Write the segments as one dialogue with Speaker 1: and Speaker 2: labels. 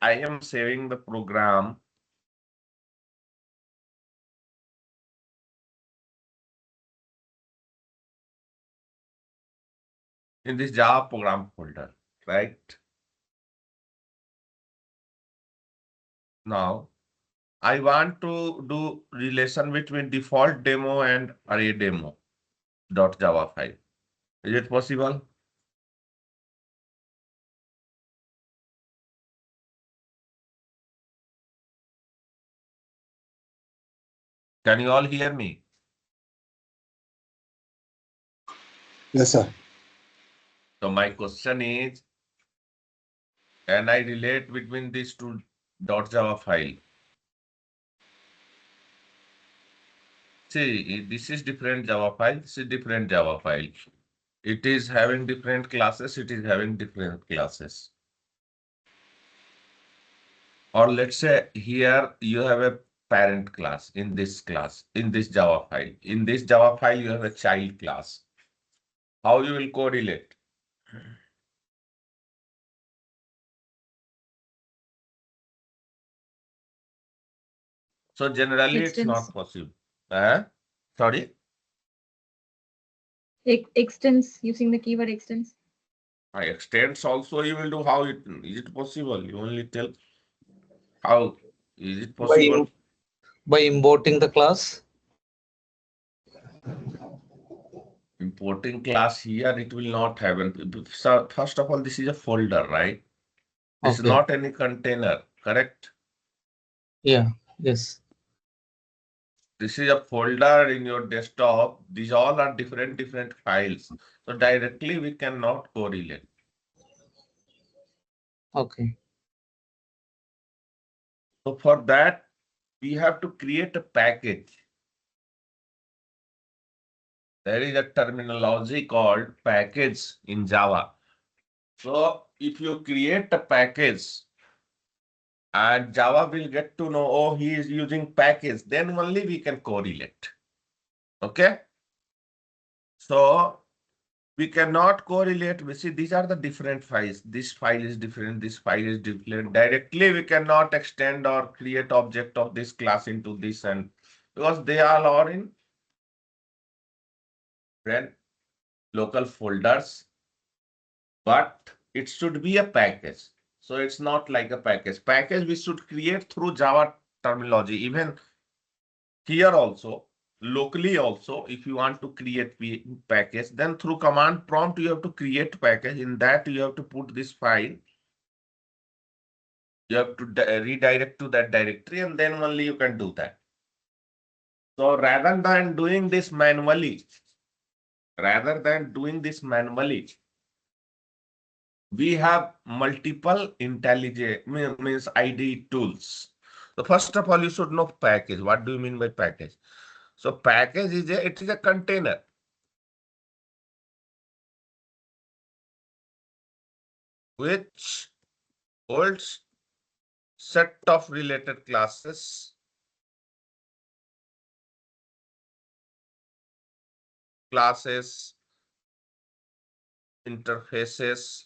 Speaker 1: I am saving the program. In this Java program folder, right? Now, I want to do relation between default demo and array demo dot Java file. Is it possible? Can you all hear me?
Speaker 2: Yes, sir.
Speaker 1: So my question is, can I relate between these two .java file? See, this is different Java file, this is different Java file. It is having different classes, it is having different classes. Or let's say here you have a parent class, in this Java file. In this Java file, you have a child class. How you will correlate? So generally it's not possible. Sorry?
Speaker 3: Extends, using the keyword extends.
Speaker 1: Extends also you will do. How is it possible? You only tell how is it possible?
Speaker 4: By importing the class.
Speaker 1: Importing class here, it will not happen. So first of all, this is a folder, right? This is not any container, correct?
Speaker 4: Yeah, yes.
Speaker 1: This is a folder in your desktop. These all are different files. So directly we cannot correlate.
Speaker 4: Okay.
Speaker 1: So for that, we have to create a package. There is a terminology called package in Java. So if you create a package and Java will get to know, oh, he is using package, then only we can correlate. Okay. So we cannot correlate. We see these are the different files. This file is different. This file is different. Directly, we cannot extend or create object of this class into this, and because they all are in local folders, but it should be a package. So it's not like a package. Package we should create through Java terminology. Even here also, locally also, if you want to create package, then through command prompt, you have to create package. In that, you have to put this file. You have to redirect to that directory, and then only you can do that. So rather than doing this manually, we have multiple intelligent means IDE tools. So first of all, you should know package. What do you mean by package? So package is it is a container. Which holds set of related classes, interfaces,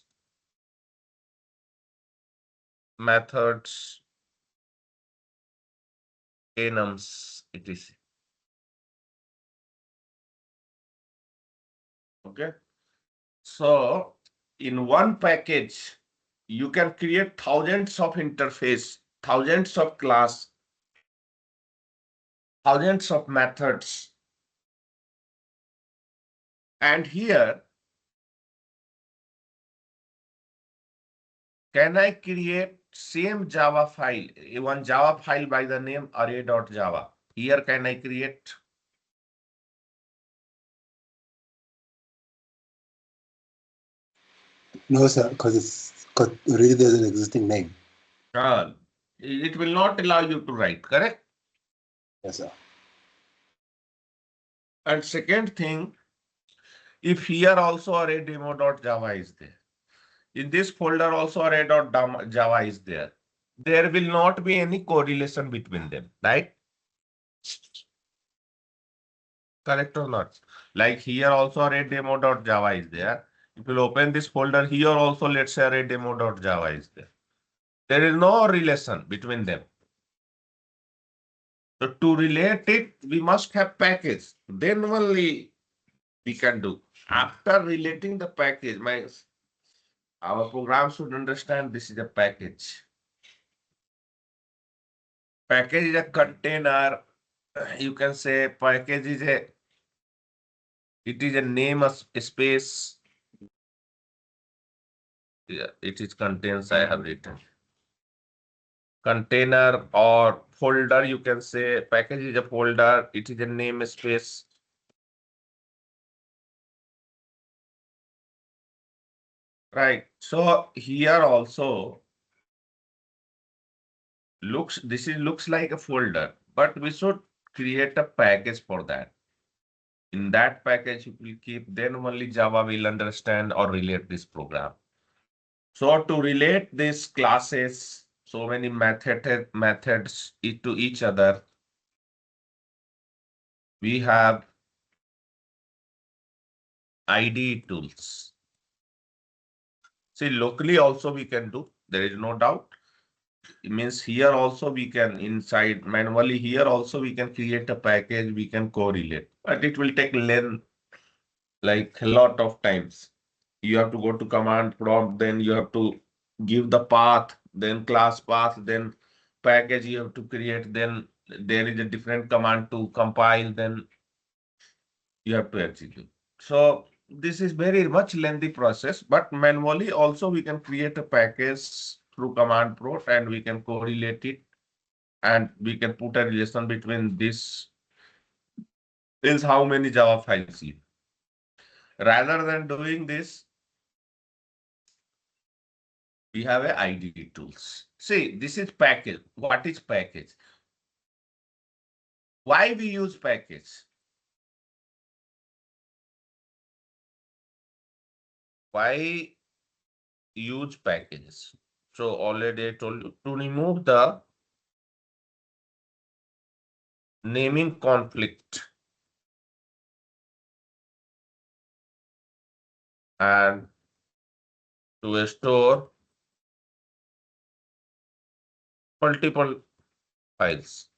Speaker 1: methods, enums, etc. Okay. So in one package, you can create thousands of interface, thousands of class, thousands of methods. And here, can I create same Java file, one Java file by the name array.java? Here can I create?
Speaker 2: No, sir, because already there's an existing name.
Speaker 1: It will not allow you to write, correct?
Speaker 2: Yes, sir.
Speaker 1: And second thing, if here also array demo.java is there, in this folder also array.java is there, there will not be any correlation between them, right? Correct or not? Like here also array demo.java is there. If you open this folder here also, let's say array demo.java is there. There is no relation between them. So to relate it, we must have package. Then only we can do. After relating the package, our program should understand this is a package. Package is a container. You can say package is it is a name of space. Yeah, it is contains, I have written. Container or folder, you can say package is a folder, it is a namespace. Right. So here also looks like a folder, but we should create a package for that. In that package, you will keep, then only Java will understand or relate this program. So to relate these classes, so many methods to each other, we have IDE tools. See, locally also we can do, there is no doubt. It means here also we can inside manually, here also we can create a package, we can correlate, but it will take length, like a lot of times. You have to go to command prompt, then you have to give the path, then class path, then package you have to create, then there is a different command to compile, then you have to execute. So this is very much lengthy process, but manually also we can create a package through command prompt and we can correlate it and we can put a relation between this is how many Java files you. Rather than doing this, we have a IDE tools. See, this is package. What is package? Why we use package? Why use packages? So already I told you to remove the naming conflict and to store multiple files.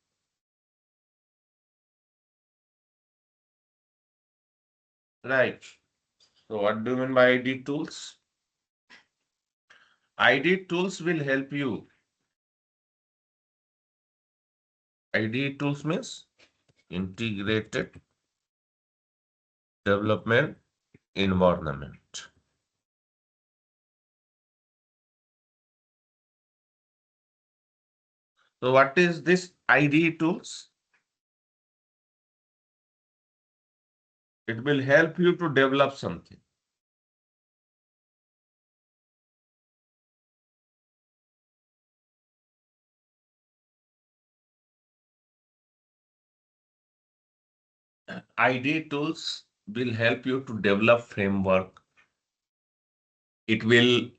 Speaker 1: Right. So what do you mean by IDE tools? IDE tools will help you. IDE tools means integrated development environment. So what is this IDE tools? It will help you to develop something. IDE tools will help you to develop framework. It will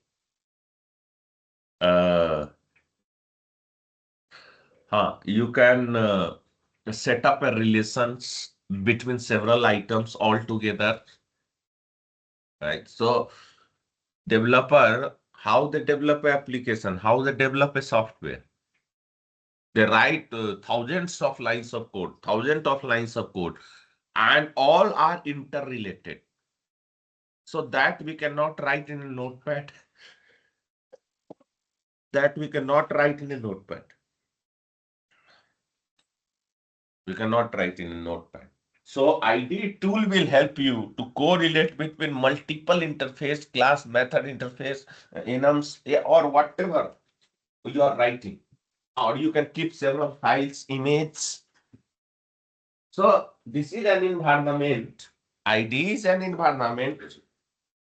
Speaker 1: you can set up a relations between several items all together, right? So developer, how they develop a application, how they develop a software. They write thousands of lines of code, and all are interrelated. So that we cannot write in a notepad. That we cannot write in a notepad. We cannot write in a notepad. So IDE tool will help you to correlate between multiple interface, class, method interface, enums, or whatever you are writing. Or you can keep several files, image. So this is an environment. IDE is an environment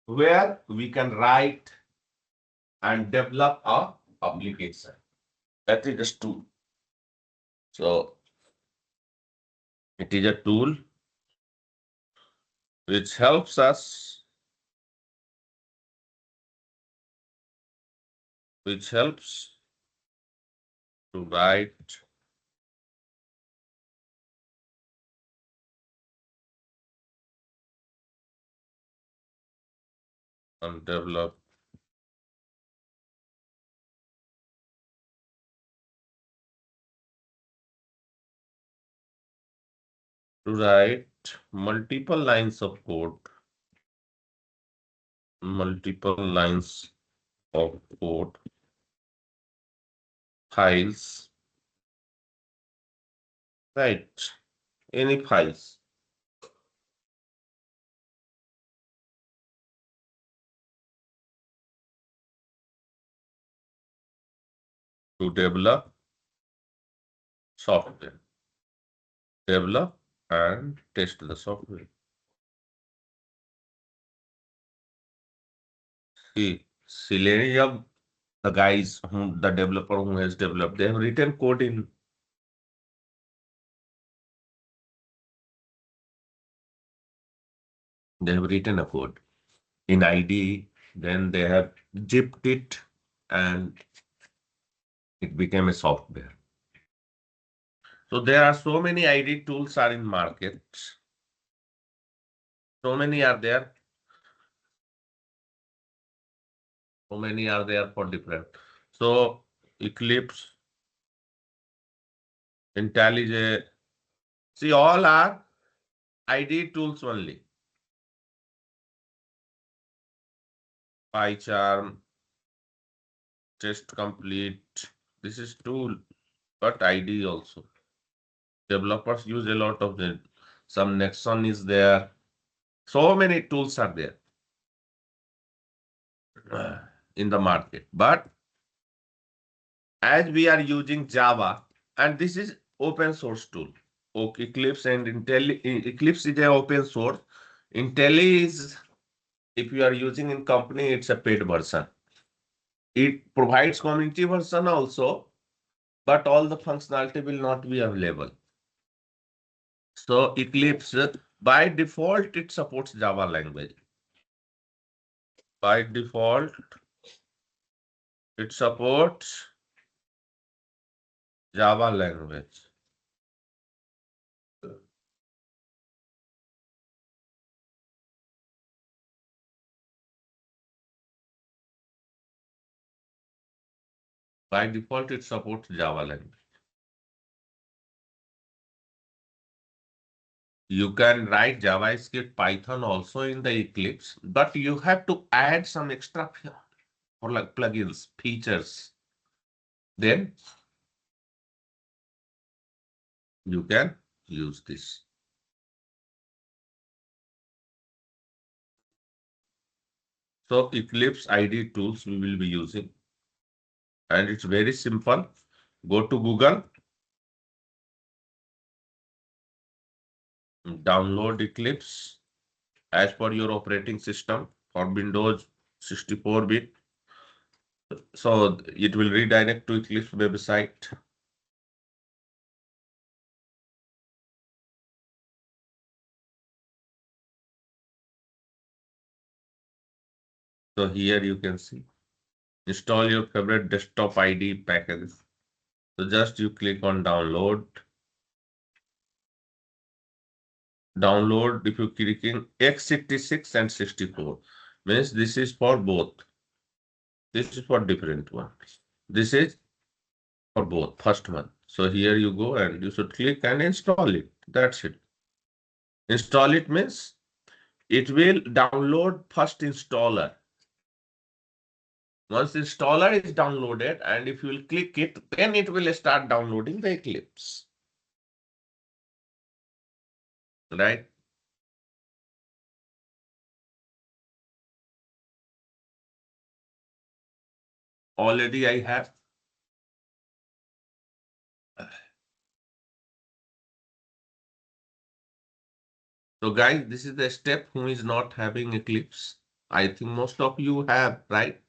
Speaker 1: where we can write and develop a application. That is just tool. So it is a tool which helps us, to write and develop to write multiple lines of code, files, right? Any files. To develop software. Develop and test the software. See, Selenium, the guys who the developer who has developed, they have written code in a code in IDE, then they have zipped it and it became a software. So there are so many IDE tools are in market. So many are there. So many are there for different. So Eclipse, IntelliJ, see all are IDE tools only. PyCharm, Test Complete. This is tool, but IDE also. Developers use a lot of them. Some Nexon is there. So many tools are there in the market. But as we are using Java, and this is open source tool. Okay, Eclipse and Eclipse is an open source. Intelli is, if you are using in company, it's a paid version. It provides community version also, but all the functionality will not be available. So Eclipse, by default, it supports Java language. By default, it supports Java language. By default, it supports Java language. You can write JavaScript, Python also in the Eclipse, but you have to add some extra for like plugins, features. Then you can use this. So Eclipse IDE tools we will be using. And it's very simple. Go to Google. Download Eclipse as per your operating system for Windows 64-bit. So it will redirect to Eclipse website. So here you can see. Install your favorite desktop IDE packages. So just you click on download. Download if you clicking x86 and 64. Means this is for both. This is for different one. This is for both, first one. So here you go and you should click and install it. That's it. Install it means it will download first installer. Once installer is downloaded and if you will click it, then it will start downloading the Eclipse. Right? Already I have. So guys, this is the step who is not having Eclipse. I think most of you have, right?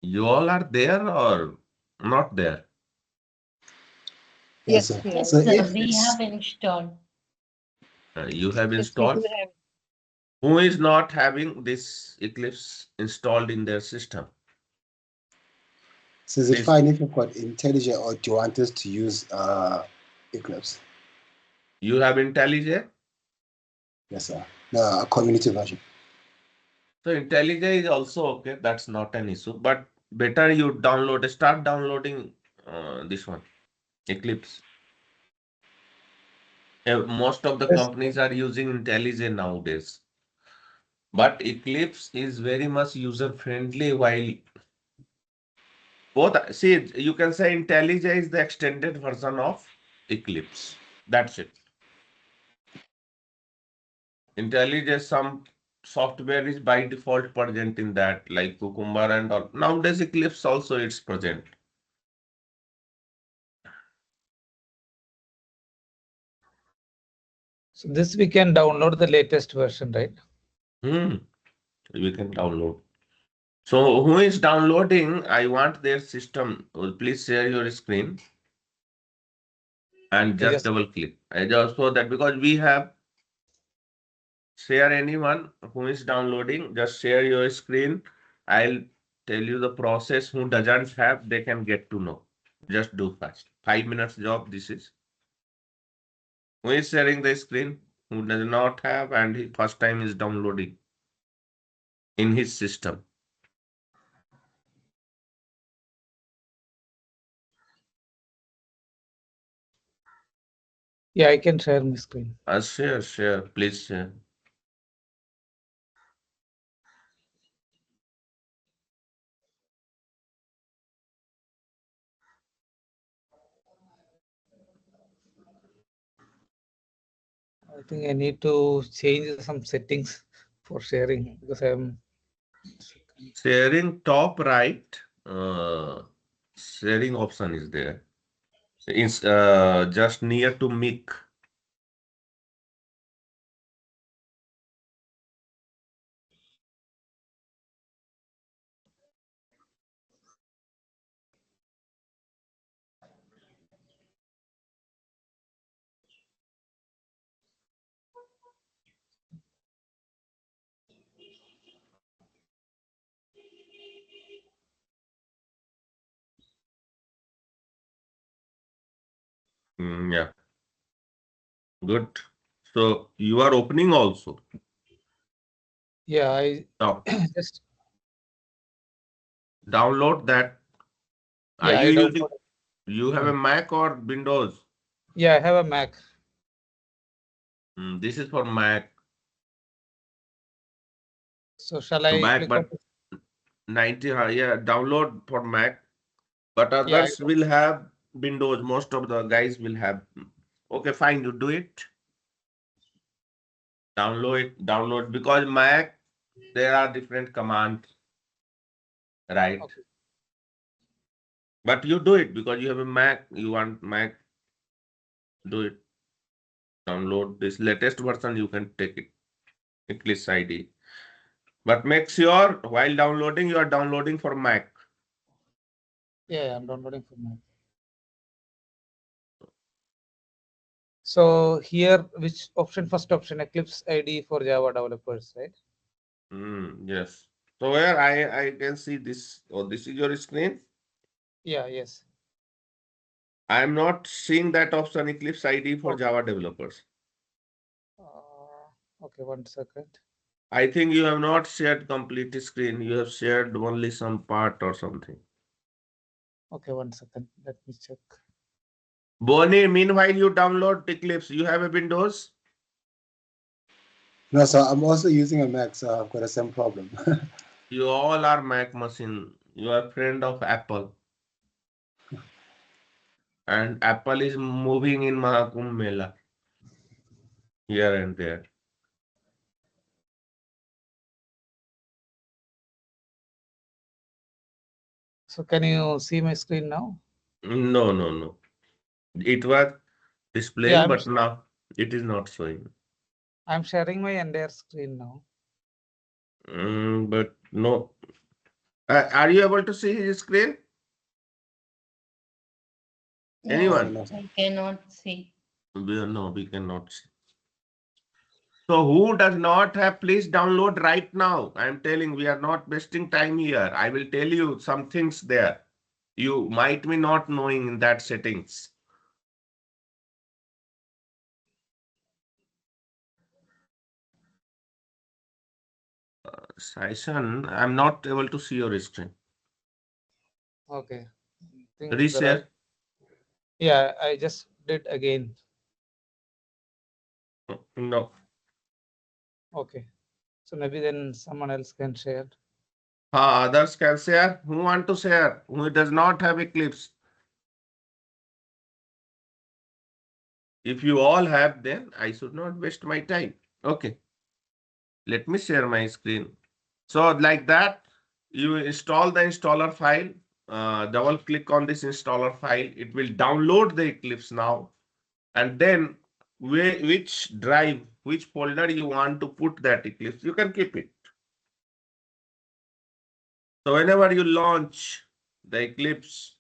Speaker 1: You all are there or not there?
Speaker 2: Yes, sir. So
Speaker 5: Sir, we
Speaker 2: it's-
Speaker 5: have installed.
Speaker 1: You have
Speaker 5: Yes, we
Speaker 1: installed.
Speaker 5: do have.
Speaker 1: Who is not having this Eclipse installed in their system?
Speaker 2: So is it
Speaker 1: Please.
Speaker 2: fine if you've got IntelliJ or do you want us to use Eclipse?
Speaker 1: You have IntelliJ?
Speaker 2: Yes, sir. The community version.
Speaker 1: So IntelliJ is also okay. That's not an issue. But better you download, start downloading This one, Eclipse. Most of the
Speaker 2: Yes.
Speaker 1: companies are using IntelliJ nowadays. But Eclipse is very much user friendly while both, see, you can say IntelliJ is the extended version of Eclipse. That's it. IntelliJ, some software is by default present in that, like Cucumber and all. Nowadays, Eclipse also it's present.
Speaker 4: So this we can download the latest version, right?
Speaker 1: We can download. So who is downloading? I want their system. Please share your screen and
Speaker 4: Okay,
Speaker 1: just
Speaker 4: just
Speaker 1: double click. I just so that because we have share anyone who is downloading, just share your screen. I'll tell you the process. Who doesn't have, they can get to know. Just do fast. 5 minutes job. This is who is sharing the screen, who does not have, and his first time is downloading in his system.
Speaker 4: yeah, I can share my screen.
Speaker 1: Share, please share.
Speaker 4: I think I need to change some settings for sharing because I'm
Speaker 1: Sharing top right, sharing option is there. It's just near to mic. Yeah, good. So you are opening also.
Speaker 4: yeah, I
Speaker 1: Now
Speaker 4: just
Speaker 1: download that. Are
Speaker 4: yeah,
Speaker 1: you
Speaker 4: I
Speaker 1: using?
Speaker 4: downloaded.
Speaker 1: You have a Mac or Windows?
Speaker 4: Yeah, I have a Mac.
Speaker 1: This is for Mac.
Speaker 4: So shall
Speaker 1: So
Speaker 4: I
Speaker 1: Mac,
Speaker 4: click on
Speaker 1: but 90. Yeah, download for Mac. But
Speaker 4: yeah,
Speaker 1: others will have Windows. Most of the guys will have. Okay, fine. You do it. Download because Mac there are different commands, right?
Speaker 4: okay.
Speaker 1: But you do it because you have a Mac. You want Mac. Do it. Download this latest version. You can take it. Eclipse ID. But make sure while downloading, you are downloading for Mac.
Speaker 4: Yeah, I'm downloading for Mac. So here, which option? First option, Eclipse ID for Java developers, right?
Speaker 1: Yes. So where I can see this. Oh, this is your screen.
Speaker 4: Yeah, yes.
Speaker 1: I am not seeing that option Eclipse ID for
Speaker 4: Okay.
Speaker 1: Java developers.
Speaker 4: Okay, 1 second.
Speaker 1: I think you have not shared complete screen. You have shared only some part or something.
Speaker 4: Okay, 1 second. Let me check.
Speaker 1: Bonnie, meanwhile you download Eclipse. You have a Windows?
Speaker 2: No, so I'm also using a Mac, so I've got the same problem.
Speaker 1: You all are Mac machine. You are friend of Apple. And Apple is moving in Mahakumbh Mela here and there.
Speaker 4: So can you see my screen now?
Speaker 1: No. It was
Speaker 4: Yeah,
Speaker 1: displaying, but now it is not showing.
Speaker 4: I'm sharing my entire screen now.
Speaker 1: But no. Are you able to see his screen?
Speaker 2: No,
Speaker 1: Anyone?
Speaker 2: no.
Speaker 5: I cannot see.
Speaker 1: No, we cannot see. So who does not have, please download right now. I'm telling we are not wasting time here. I will tell you some things there. You might be not knowing in that settings. Saishan, I'm not able to see your screen.
Speaker 4: Okay. I think there are
Speaker 1: Reshare.
Speaker 4: Yeah, I just did again.
Speaker 1: No.
Speaker 4: Okay. So maybe then someone else can share.
Speaker 1: Others can share. Who want to share? Who does not have Eclipse? If you all have, then I should not waste my time. Okay. Let me share my screen. So like that, you install the installer file. Double click on this installer file. It will download the Eclipse now. And then which drive, which folder you want to put that Eclipse, you can keep it. So whenever you launch the Eclipse,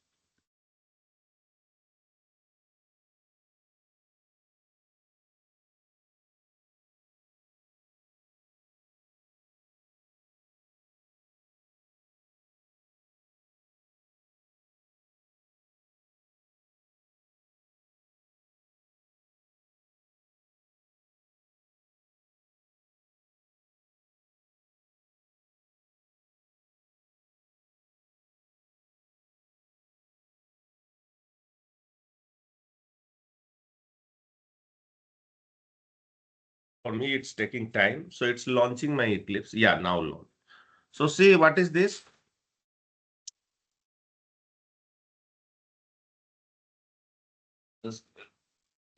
Speaker 1: for me, it's taking time. So it's launching my Eclipse. Yeah, now launch. So see, what is this?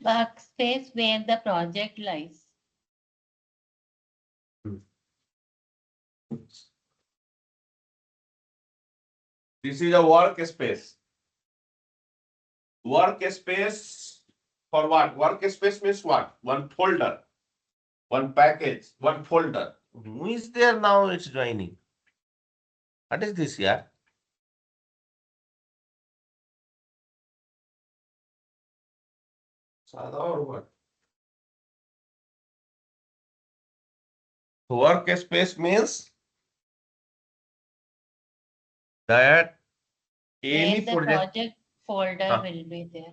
Speaker 5: Workspace where the project lies.
Speaker 1: This is a workspace. Workspace for what? Workspace means what? One folder, one package, one folder. Who is there now? It's joining. What is this here? Sada or what? Workspace means that
Speaker 5: Where
Speaker 1: any
Speaker 5: the
Speaker 1: project.
Speaker 5: project folder will be there.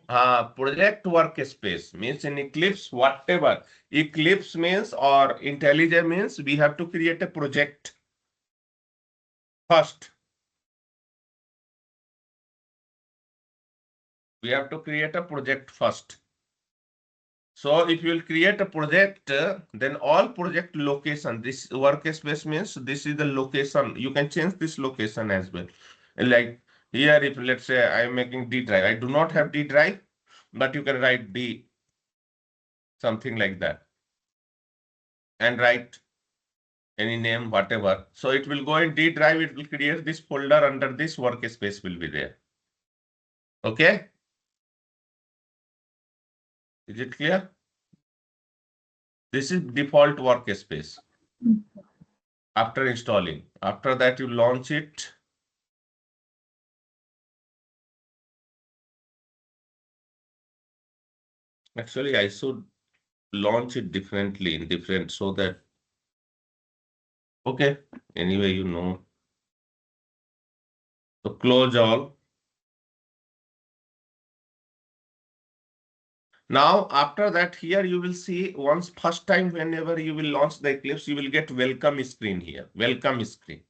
Speaker 1: Project workspace means in Eclipse, whatever. Eclipse means or IntelliJ means we have to create a project first. We have to create a project first. So if you will create a project, then all project location, this workspace means this is the location. You can change this location as well. Like here, if let's say I am making D drive, I do not have D drive, but you can write D, something like that, and write any name, whatever. So it will go in D drive, it will create this folder under this workspace will be there. Okay. Is it clear? This is default workspace. After installing, after that you launch it. Actually, I should launch it differently in different so that, okay, anyway, you know. So close all. Now, after that, here you will see once first time whenever you will launch the Eclipse, you will get welcome screen here, welcome screen.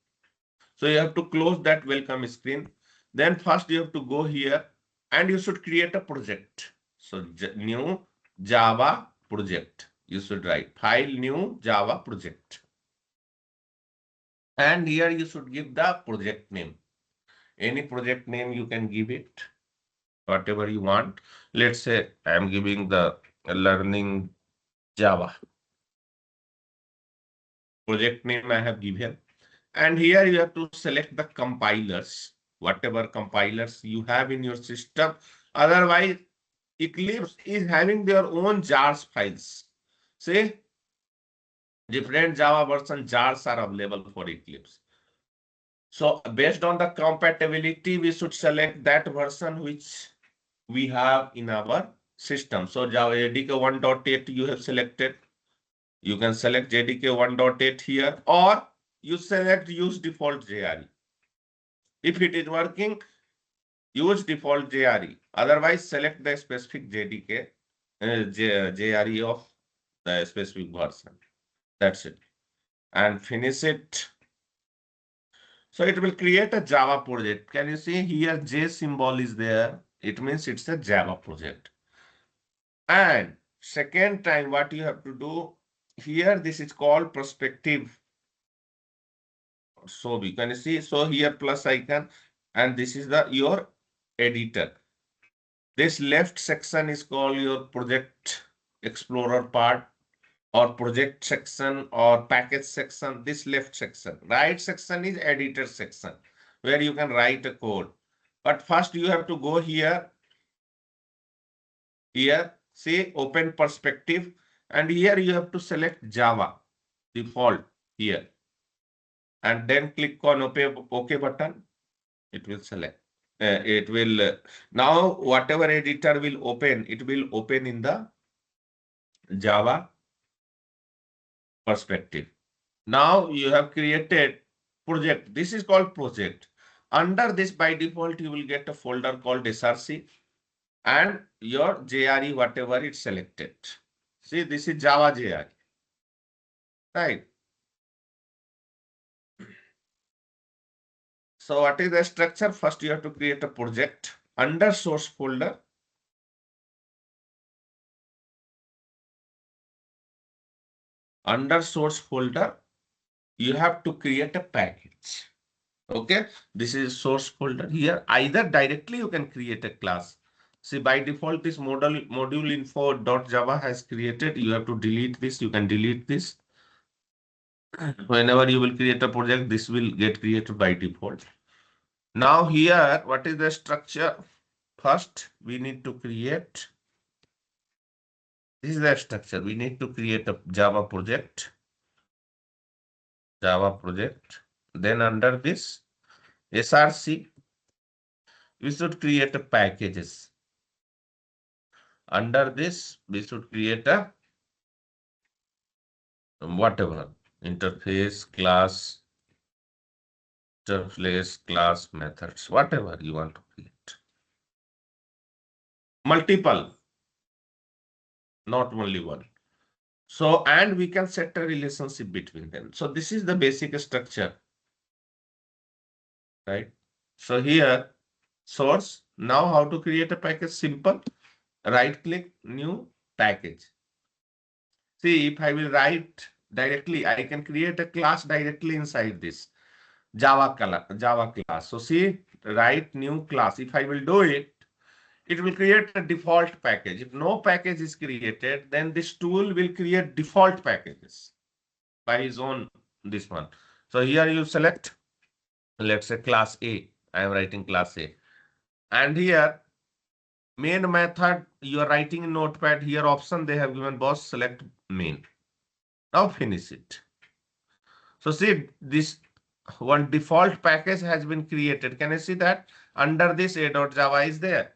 Speaker 1: So you have to close that welcome screen. Then first you have to go here and you should create a project. So new Java project. You should write file new Java project. And here you should give the project name. Any project name you can give it, whatever you want. Let's say I am giving the learning Java. Project name I have given. And here you have to select the compilers, whatever compilers you have in your system. Otherwise, Eclipse is having their own jars files. See, different Java version jars are available for Eclipse. So based on the compatibility, we should select that version which we have in our system. So Java JDK 1.8 you have selected. You can select JDK 1.8 here, or you select use default JRE. If it is working, use default JRE. Otherwise, select the specific JDK, JRE of the specific version. That's it. And finish it. So it will create a Java project. Can you see here J symbol is there? It means it's a Java project. And second time, what you have to do here, this is called perspective. So we can see, so here plus icon, and this is your editor. This left section is called your project explorer part, or project section, or package section. This left section. Right section is editor section, where you can write a code. But first you have to go here. Here, say open perspective, and here you have to select Java default here, and then click on OK button. It will select. It will now whatever editor will open, it will open in the Java perspective. Now you have created project. This is called project. Under this, by default, you will get a folder called SRC and your JRE, whatever it's selected. See, this is Java JRE, right? So what is the structure? First, you have to create a project under source folder. Under source folder, you have to create a package. Okay, this is source folder here. Either directly you can create a class. See, by default, this module info.java has created. You have to delete this. You can delete this. Whenever you will create a project, this will get created by default. Now here, what is the structure? First, we need to create. This is the structure. We need to create a Java project. Java project. Then under this SRC, we should create a packages. Under this, we should create a whatever interface class, methods, whatever you want to create. Multiple, not only one. So, and we can set a relationship between them. So this is the basic structure, right? So here, source. Now how to create a package? Simple. Right click, new package. See, if I will write directly, I can create a class directly inside this Java class. So see, write new class. If I will do it, it will create a default package. If no package is created, then this tool will create default packages by his own this one. So here you select, let's say class A. I am writing class A. And here, main method, you are writing in Notepad. Here option they have given boss, select main. Now finish it. So see, this one default package has been created. Can you see that? Under this a.java is there.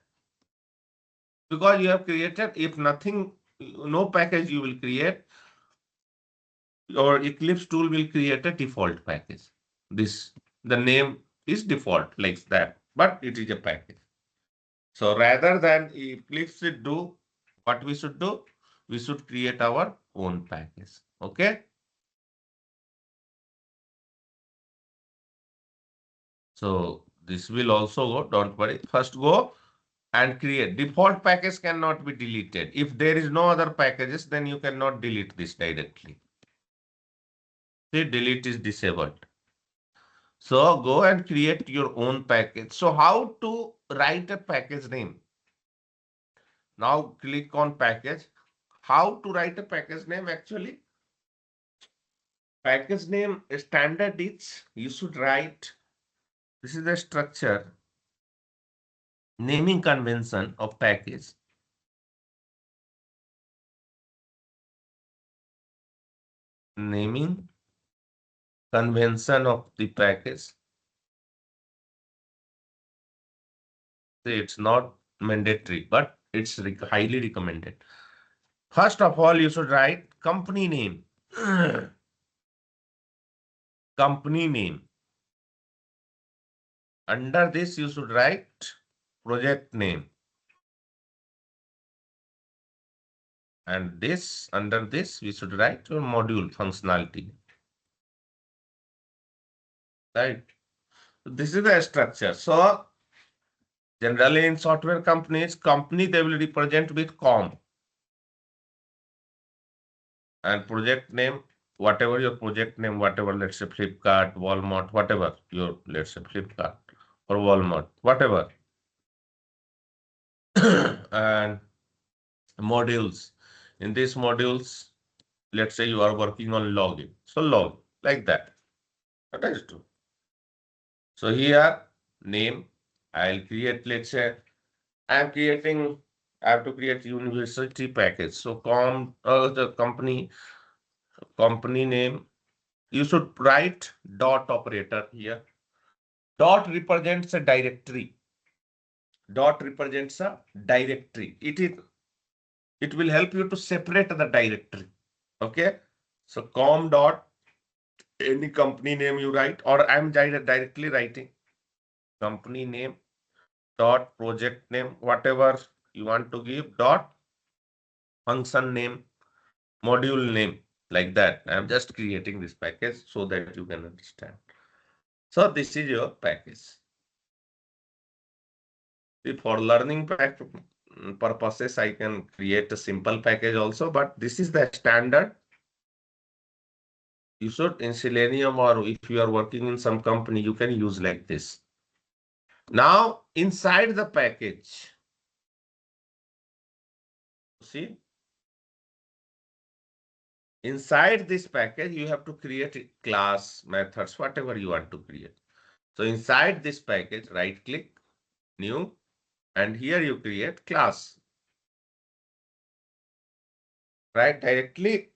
Speaker 1: Because you have created, if nothing, no package you will create, or Eclipse tool will create a default package. This, the name is default like that, but it is a package. So rather than Eclipse should do, what we should do? We should create our own package. Okay. So this will also go, don't worry. First go and create. Default package cannot be deleted. If there is no other packages, then you cannot delete this directly. See, delete is disabled. So go and create your own package. So how to write a package name? Now click on package. How to write a package name actually? Package name standard is, you should write, this is the structure, naming convention of package. Naming convention of the package. See, it's not mandatory, but it's highly recommended. First of all, you should write company name. Company name. Under this, you should write project name. And this, under this, we should write your module functionality. Right. This is the structure. So Generally in software companies, company they will represent with com. And project name, whatever your project name, whatever, let's say Flipkart, Walmart, whatever your, let's say Flipkart or Walmart, whatever. And modules. In these modules, let's say you are working on login. So log like that. That is true. So here name, I'll create, let's say I have to create university package. So the company name, you should write dot operator here. Dot represents a directory. Dot represents a directory. It will help you to separate the directory. Okay. So com dot, any company name you write, or I'm directly writing company name dot project name, whatever you want to give, dot function name, module name, like that. I'm just creating this package so that you can understand. So this is your package. For learning purposes, I can create a simple package also, but this is the standard. You should in Selenium, or if you are working in some company, you can use like this. Now, inside the package, see, inside this package, you have to create class, methods, whatever you want to create. So inside this package, right click, new, and here you create class. Right directly,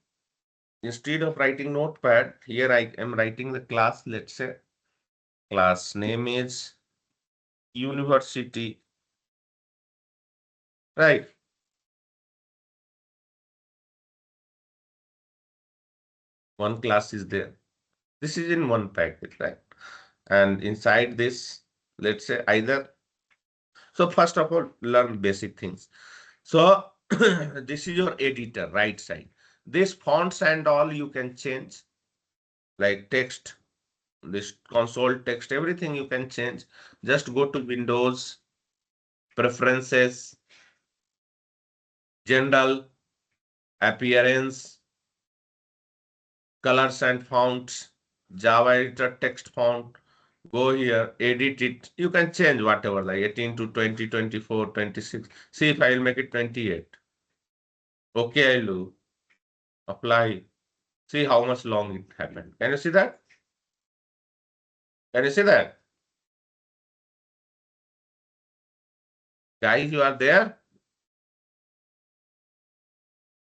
Speaker 1: instead of writing notepad, here I am writing the class. Let's say class name is university. Right. One class is there. This is in one package, right? And inside this, let's say either. So first of all, learn basic things. So this is your editor, right side. This fonts and all you can change, like text, this console text, everything you can change. Just go to Windows, preferences, general, appearance, colors and fonts, Java editor text font. Go here, edit it. You can change whatever, like 18 to 20, 24, 26. See if I will make it 28. Okay, I'll do. Apply. See how much long it happened. Can you see that? Can you see that? Guys, you are there?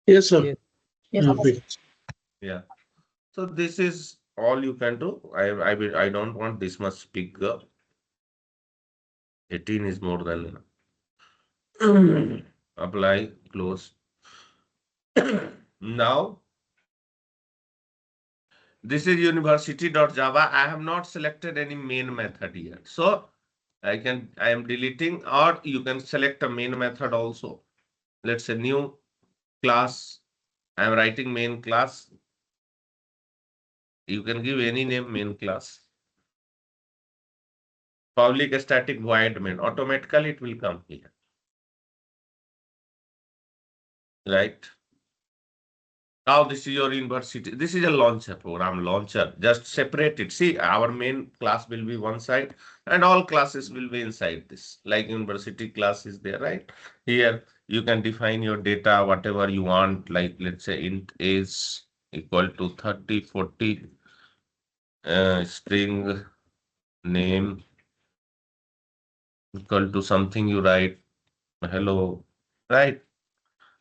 Speaker 6: Yes, sir.
Speaker 4: Yes.
Speaker 6: Okay.
Speaker 1: Yeah. So this is all you can do. I don't want this much bigger. 18 is more than enough. Apply, close. Now, this is university.java. I have not selected any main method here. So I am deleting, or you can select a main method also. Let's say new class. I am writing main class. You can give any name main class. Public static void main. Automatically it will come here. Right? Now this is your university. This is a launcher program, launcher. Just separate it. See, our main class will be one side and all classes will be inside this. Like university class is there, right? Here you can define your data, whatever you want. Like let's say int is equal to 30, 40, string name equal to something you write. Hello, right?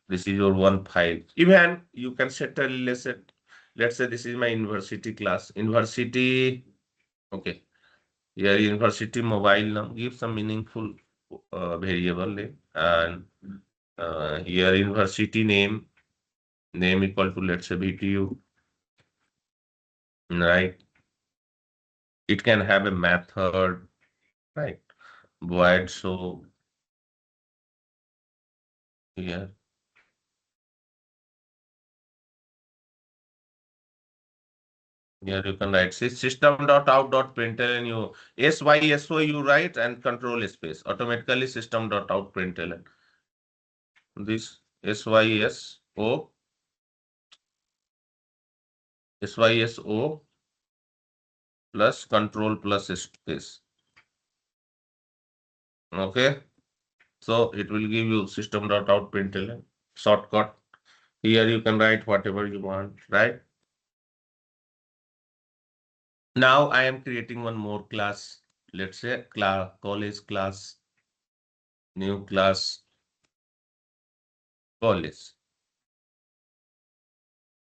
Speaker 1: This is your one file. Even you can set a lesson. Let's say this is my university class. University. Okay. Here university mobile now. Give some meaningful variable name. And here university name. Name equal to, let's say, BTU. Right. It can have a method. Right. Void. So here. Here you can write system.out.println you SYSO you write and control space. Automatically system.out.println. This SYSO plus control plus space. Okay. So it will give you system.out.println shortcut. Here you can write whatever you want, right? Now I am creating one more class. Let's say college class, new class, college.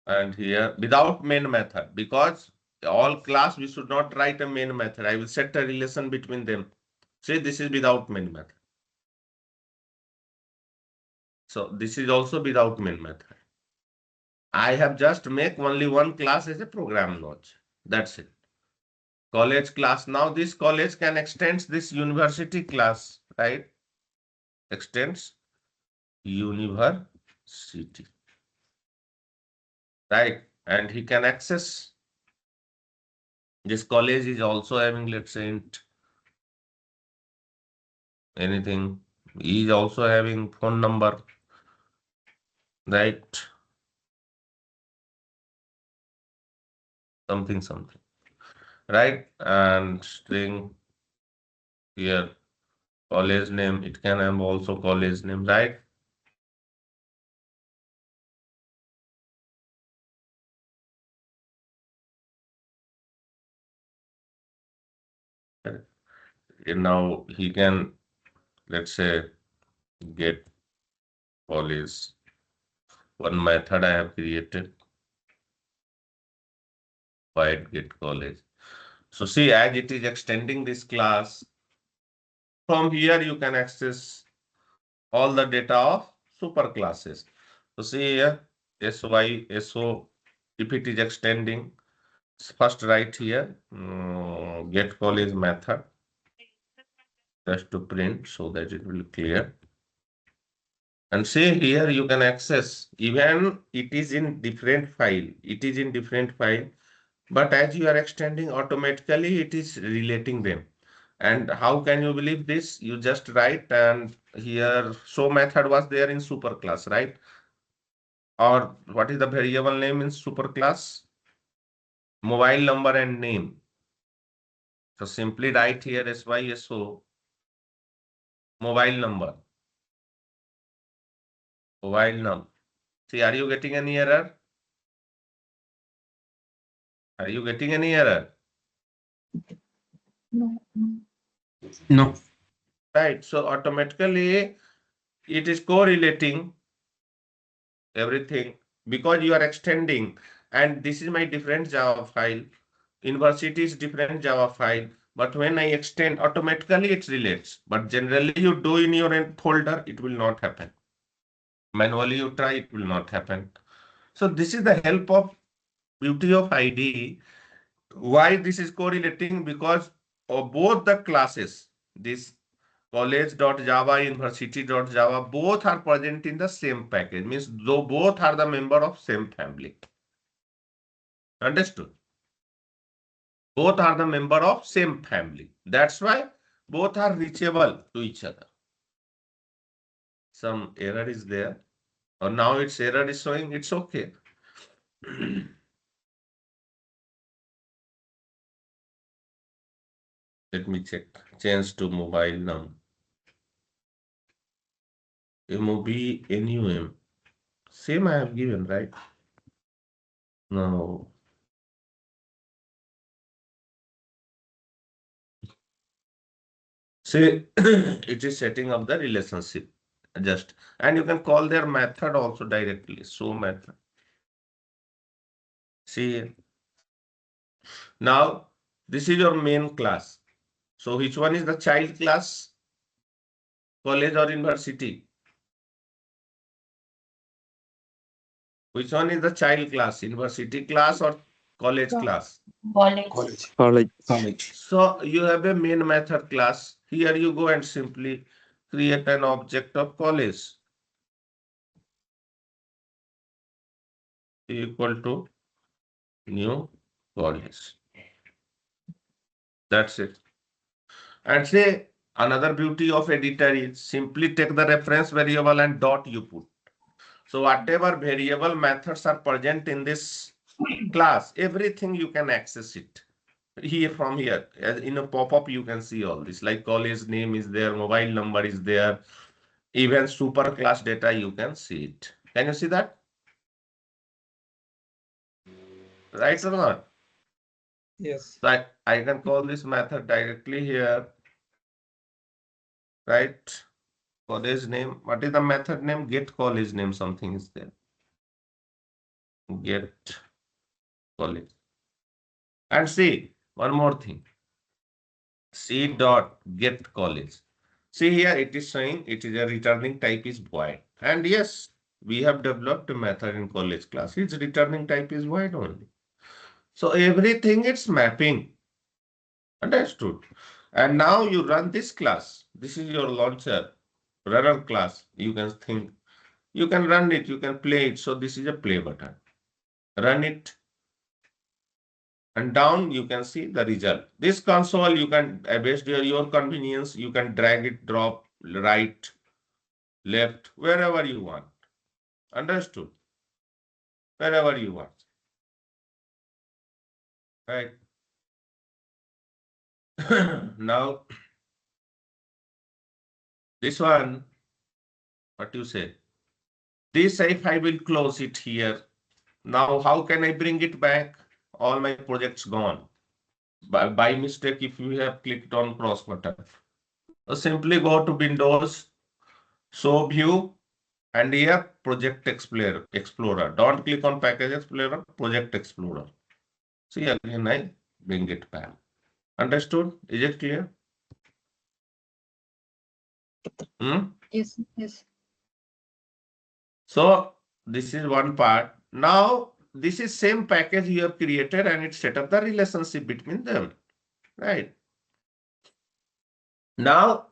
Speaker 1: And here without main method, because all class we should not write a main method. I will set a relation between them. See, this is without main method. So this is also without main method. I have just make only one class as a program node. That's it. College class. Now this college can extend this university class, right? Extends university, right? And he can access this college is also having, let's say, anything. He is also having phone number, right? Something, right? And string here, college name. It can have also college name, right? And now he can, let's say, get college. One method I have created. Void get college. So see, as it is extending this class, from here you can access all the data of super classes. So see here, SY, SO, if it is extending, first write here, get college method, just to print so that it will clear. And see here you can access, even it is in different file, but as you are extending automatically, it is relating them. And how can you believe this? You just write, and here show method was there in superclass, right? Or what is the variable name in superclass? Mobile number and name. So simply write here SYSO mobile number. Mobile number. See, are you getting any error? Are you getting any error?
Speaker 3: No, no.
Speaker 6: No.
Speaker 1: Right. So automatically it is correlating everything because you are extending, and this is my different Java file. University is different Java file, but when I extend, automatically it relates. But generally you do in your own folder, it will not happen. Manually you try, it will not happen. So this is the help of beauty of IDE. Why this is correlating? Because of both the classes, this college.java, university.java, both are present in the same package. Means though both are the member of same family. Understood? Both are the member of same family. That's why both are reachable to each other. Some error is there, or now its error is showing. It's okay. Let me check. Change to mobile now. MOB NUM. Same I have given, right? No. See, it is setting up the relationship. Just, and you can call their method also directly. So method. See, now this is your main class. So which one is the child class? College or university? Which one is the child class? University class or college class?
Speaker 5: College.
Speaker 2: College.
Speaker 1: So you have a main method class. Here you go and simply create an object of college equal to new college. That's it. And say another beauty of editor is simply take the reference variable and dot you put. So whatever variable methods are present in this class, everything you can access it here from here. In a pop-up, you can see all this, like college name is there, mobile number is there, even super class data, you can see it. Can you see that? Right or not?
Speaker 4: Yes.
Speaker 1: So I can call this method directly here, right? College name. What is the method name? Get college name. Something is there. Get college. And see one more thing. C dot get college. See here it is saying it is a returning type is void. And yes, we have developed a method in college class. Its returning type is void only. So everything it's mapping. Understood. And now you run this class. This is your launcher, runner class. You can think, you can run it, you can play it. So this is a play button. Run it. And down you can see the result. This console you can, based on your convenience, you can drag it, drop, right, left, wherever you want. Understood? Wherever you want. Right. Now, this one, what you say? This if I will close it here. Now, how can I bring it back? All my projects gone. By mistake, if you have clicked on cross button. So simply go to Windows, show view, and here project explorer. Don't click on package explorer, project explorer. See again I bring it back. Understood? Is it clear?
Speaker 3: Yes, yes.
Speaker 1: So this is one part. Now this is same package you have created and it set up the relationship between them. Right. Now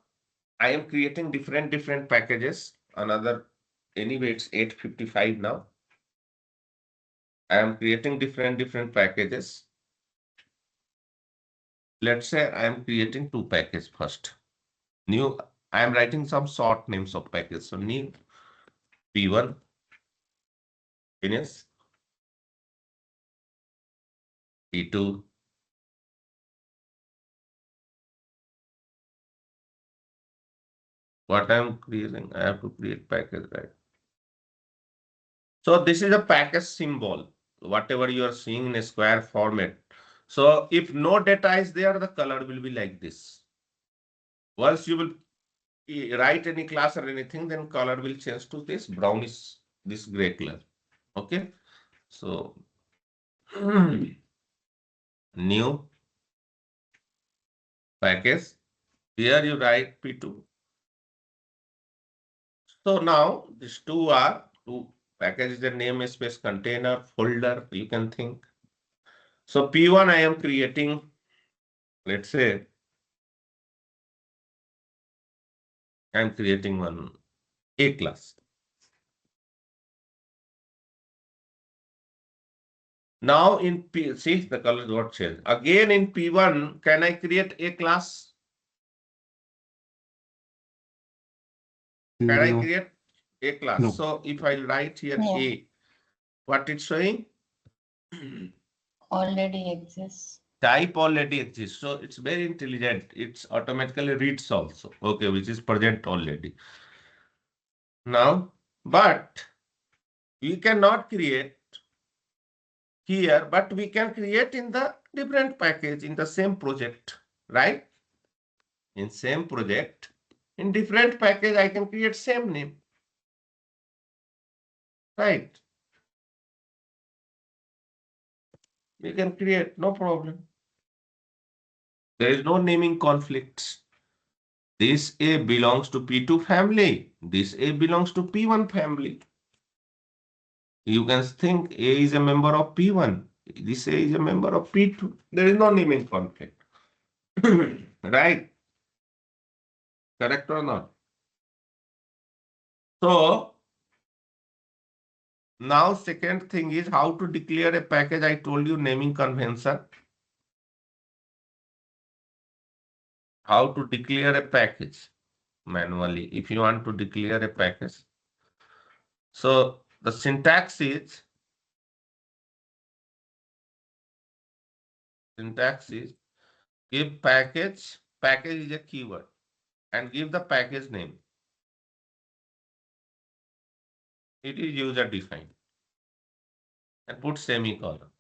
Speaker 1: I am creating different packages. Another, anyway, it's 8:55 now. I am creating different packages. Let's say I am creating two packages first. New, I am writing some short names of packages. So new P1, finish, P2, what I am creating, I have to create package, right? So this is a package symbol, whatever you are seeing in a square format. So if no data is there, the color will be like this. Once you will write any class or anything, then color will change to this brownish, this gray color. Okay. So new package. Here you write P2. So now these two are two packages, the namespace container, folder, you can think. So P1 I am creating, let's say, I am creating one A class. Now in P, see the color got changed. Again in P1, can I create a class? Can I
Speaker 2: No.
Speaker 1: create a class?
Speaker 2: No.
Speaker 1: So if I write here
Speaker 5: No.
Speaker 1: A, what it's showing?
Speaker 5: Already exists.
Speaker 1: Type already exists. So it's very intelligent. It's automatically reads also. Okay, which is present already. Now, but we cannot create here, but we can create in the different package in the same project, right? In same project, in different package, I can create same name, right? We can create, no problem. There is no naming conflicts. This A belongs to P2 family. This A belongs to P1 family. You can think A is a member of P1. This A is a member of P2. There is no naming conflict. Right? Correct or not? So Now, second thing is how to declare a package. I told you naming convention. How to declare a package manually if you want to declare a package. So the syntax is give package. Package is a keyword and give the package name. It is user defined and put semicolon.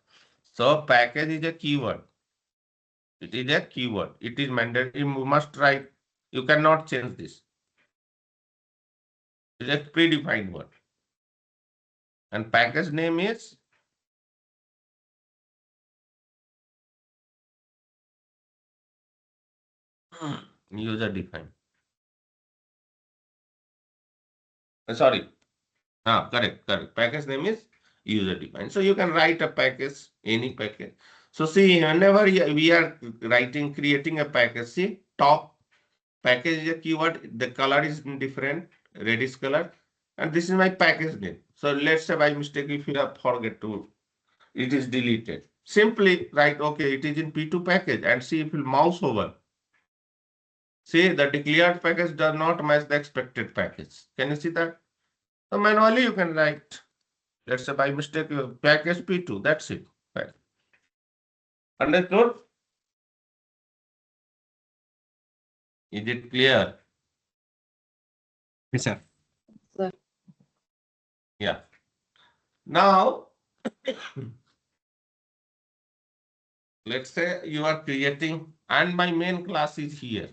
Speaker 1: So package is a keyword. It is a keyword. It is mandatory. You must write. You cannot change this. It is a predefined word. And package name is user defined. Sorry. Correct. Package name is user defined. So you can write a package, any package. So see, whenever we are creating a package, see, top package is a keyword. The color is different, reddish color. And this is my package name. So let's say by mistake, if you have forget to, it is deleted. Simply write, okay, it is in P2 package and see if you mouse over. See, the declared package does not match the expected package. Can you see that? So manually you can write, let's say by mistake, package P2. That's it. Right. Understood? Is it clear?
Speaker 6: Yes, sir.
Speaker 3: Sir.
Speaker 1: Yeah. Now, let's say you are creating, and my main class is here.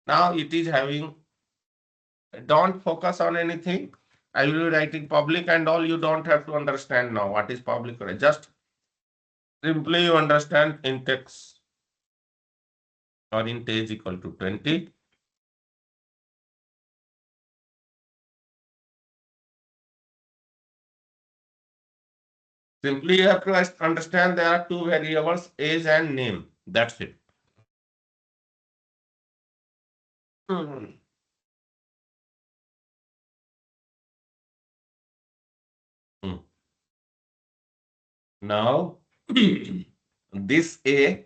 Speaker 1: Now it is having, don't focus on anything. I will be writing public and all. You don't have to understand now what is public. Just simply you understand intex or int is equal to 20. Simply you have to understand there are two variables, age and name. That's it. Now, this A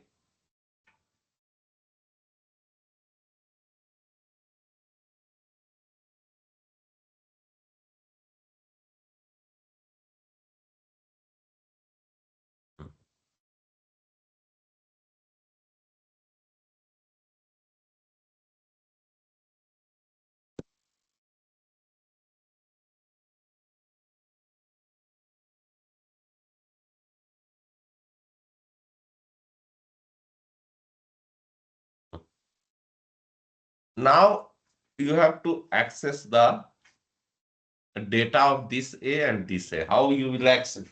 Speaker 1: now you have to access the data of this A and this A. How you will access?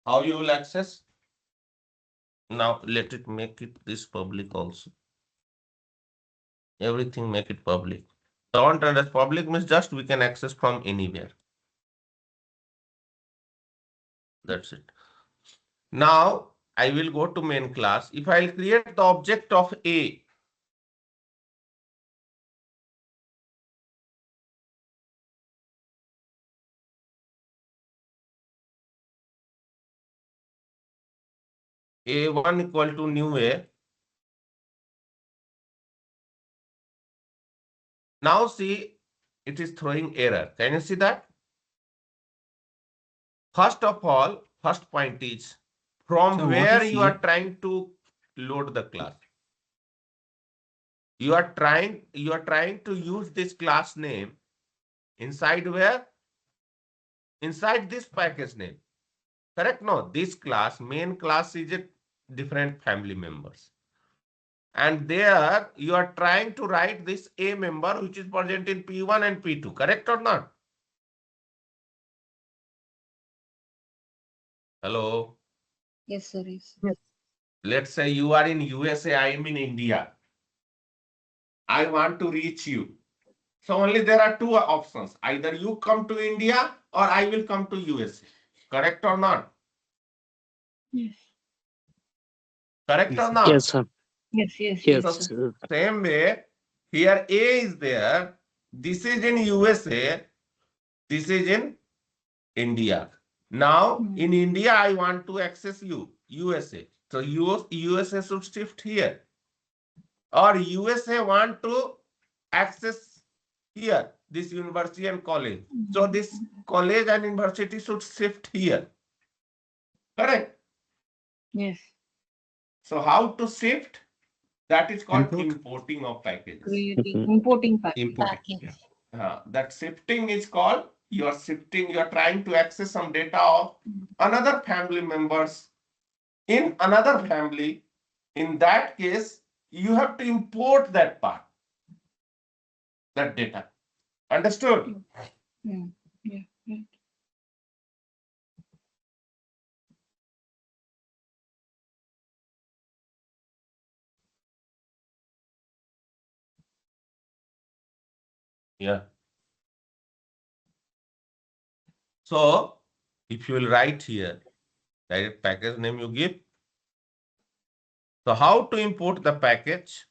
Speaker 1: How you will access? Now let it make it this public also. Everything make it public. Don't understand, public means just we can access from anywhere. That's it. Now I will go to main class. If I'll create the object of A, A1 equal to new A. Now see, it is throwing error. Can you see that? First of all, first point is from
Speaker 6: So what
Speaker 1: where
Speaker 6: is
Speaker 1: you
Speaker 6: C?
Speaker 1: are trying to load the class. You are trying to use this class name inside where? Inside this package name. Correct? No, this class, main class is a different family members. And there you are trying to write this A member which is present in P1 and P2. Correct or not? Hello?
Speaker 3: Yes, sir. Yes.
Speaker 1: Let's say you are in USA, I am in India. I want to reach you. So only there are two options. Either you come to India or I will come to USA. Correct or not?
Speaker 3: Yes.
Speaker 1: Correct
Speaker 6: Yes,
Speaker 1: or
Speaker 6: sir.
Speaker 1: not?
Speaker 7: Yes, sir.
Speaker 3: Yes, yes,
Speaker 7: Yes,
Speaker 3: yes,
Speaker 1: So
Speaker 3: sir.
Speaker 7: sir.
Speaker 1: same way, here A is there. This is in USA. This is in India. Now in India, I want to access USA. So USA should shift here. Or USA want to access here, this university and college. So this college and university should shift here. Correct?
Speaker 3: Yes.
Speaker 1: So how to shift? That is called
Speaker 6: Import.
Speaker 1: importing of packages.
Speaker 3: Creating,
Speaker 7: Mhm.
Speaker 3: importing package.
Speaker 6: Import.
Speaker 5: Package.
Speaker 6: Yeah.
Speaker 1: That shifting is called, you are shifting, you are trying to access some data of another family members in another family. In that case, you have to import that part, that data. Understood?
Speaker 3: Mm. Yeah. Right.
Speaker 1: Yeah. So if you will write here, direct package name you give. So how to import the package?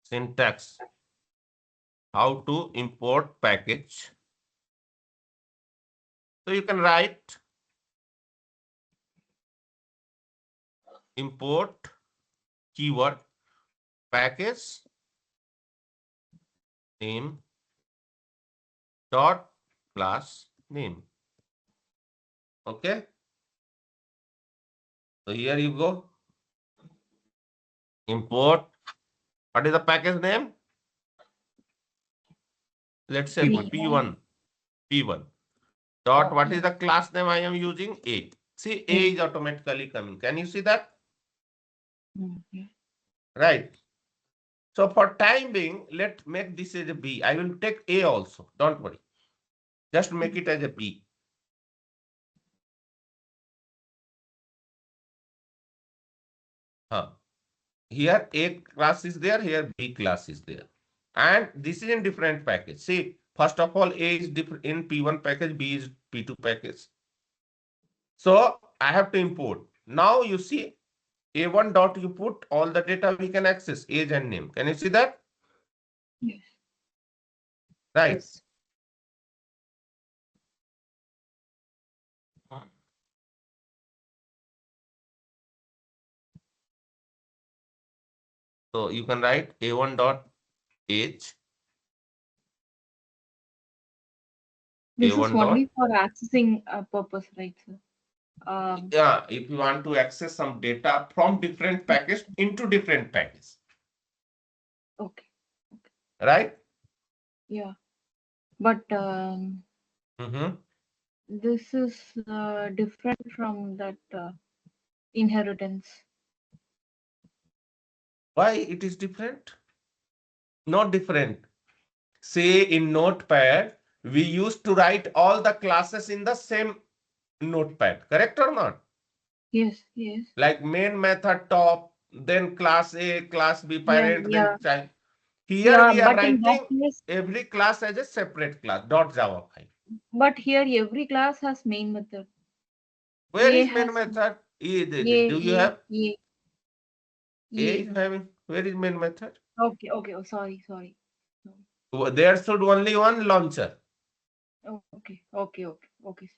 Speaker 1: Syntax. How to import package? So you can write import keyword package name dot class name. Okay. So here you go. Import. What is the package name? Let's say
Speaker 6: P1.
Speaker 1: P1. P1. Dot. What
Speaker 3: Okay.
Speaker 1: is the class name I am using? A. See, A is automatically coming. Can you see that?
Speaker 3: Yeah.
Speaker 1: Right. So for time being, let's make this as a B. I will take A also. Don't worry. Just make it as a B. Huh. Here A class is there, here B class is there. And this is in different package. See, first of all, A is different in P1 package, B is P2 package. So I have to import. Now you see A1 dot you put all the data we can access, age and name. Can you see that?
Speaker 3: Yes.
Speaker 1: Right.
Speaker 7: Yes.
Speaker 1: So you can write A1 dot age,
Speaker 3: This is
Speaker 1: A1 dot.
Speaker 3: only for accessing purpose, right, sir?
Speaker 1: Yeah, if you want to access some data from different package into different package,
Speaker 3: Okay.
Speaker 1: right?
Speaker 3: Yeah. But
Speaker 1: Mm-hmm.
Speaker 3: this is different from that inheritance.
Speaker 1: Why it is different? Not different. Say in Notepad, we used to write all the classes in the same Notepad, correct or not?
Speaker 3: Yes. Yes.
Speaker 1: Like main method top, then class A, class B,
Speaker 3: Yeah.
Speaker 1: parent, then
Speaker 3: Yeah.
Speaker 1: child. Here
Speaker 3: Yeah.
Speaker 1: we are
Speaker 3: But in that
Speaker 1: writing
Speaker 3: case,
Speaker 1: every class as a separate class, dot Java file.
Speaker 3: but here every class has main method.
Speaker 1: Where
Speaker 3: A
Speaker 1: is main
Speaker 3: has
Speaker 1: method?
Speaker 3: A
Speaker 1: Do you have
Speaker 3: A
Speaker 1: A
Speaker 3: A.
Speaker 1: is having, where is main method?
Speaker 3: Okay. Okay. Oh, sorry. Sorry.
Speaker 1: There should only one launcher.
Speaker 3: Oh, okay. Okay. Okay. Okay.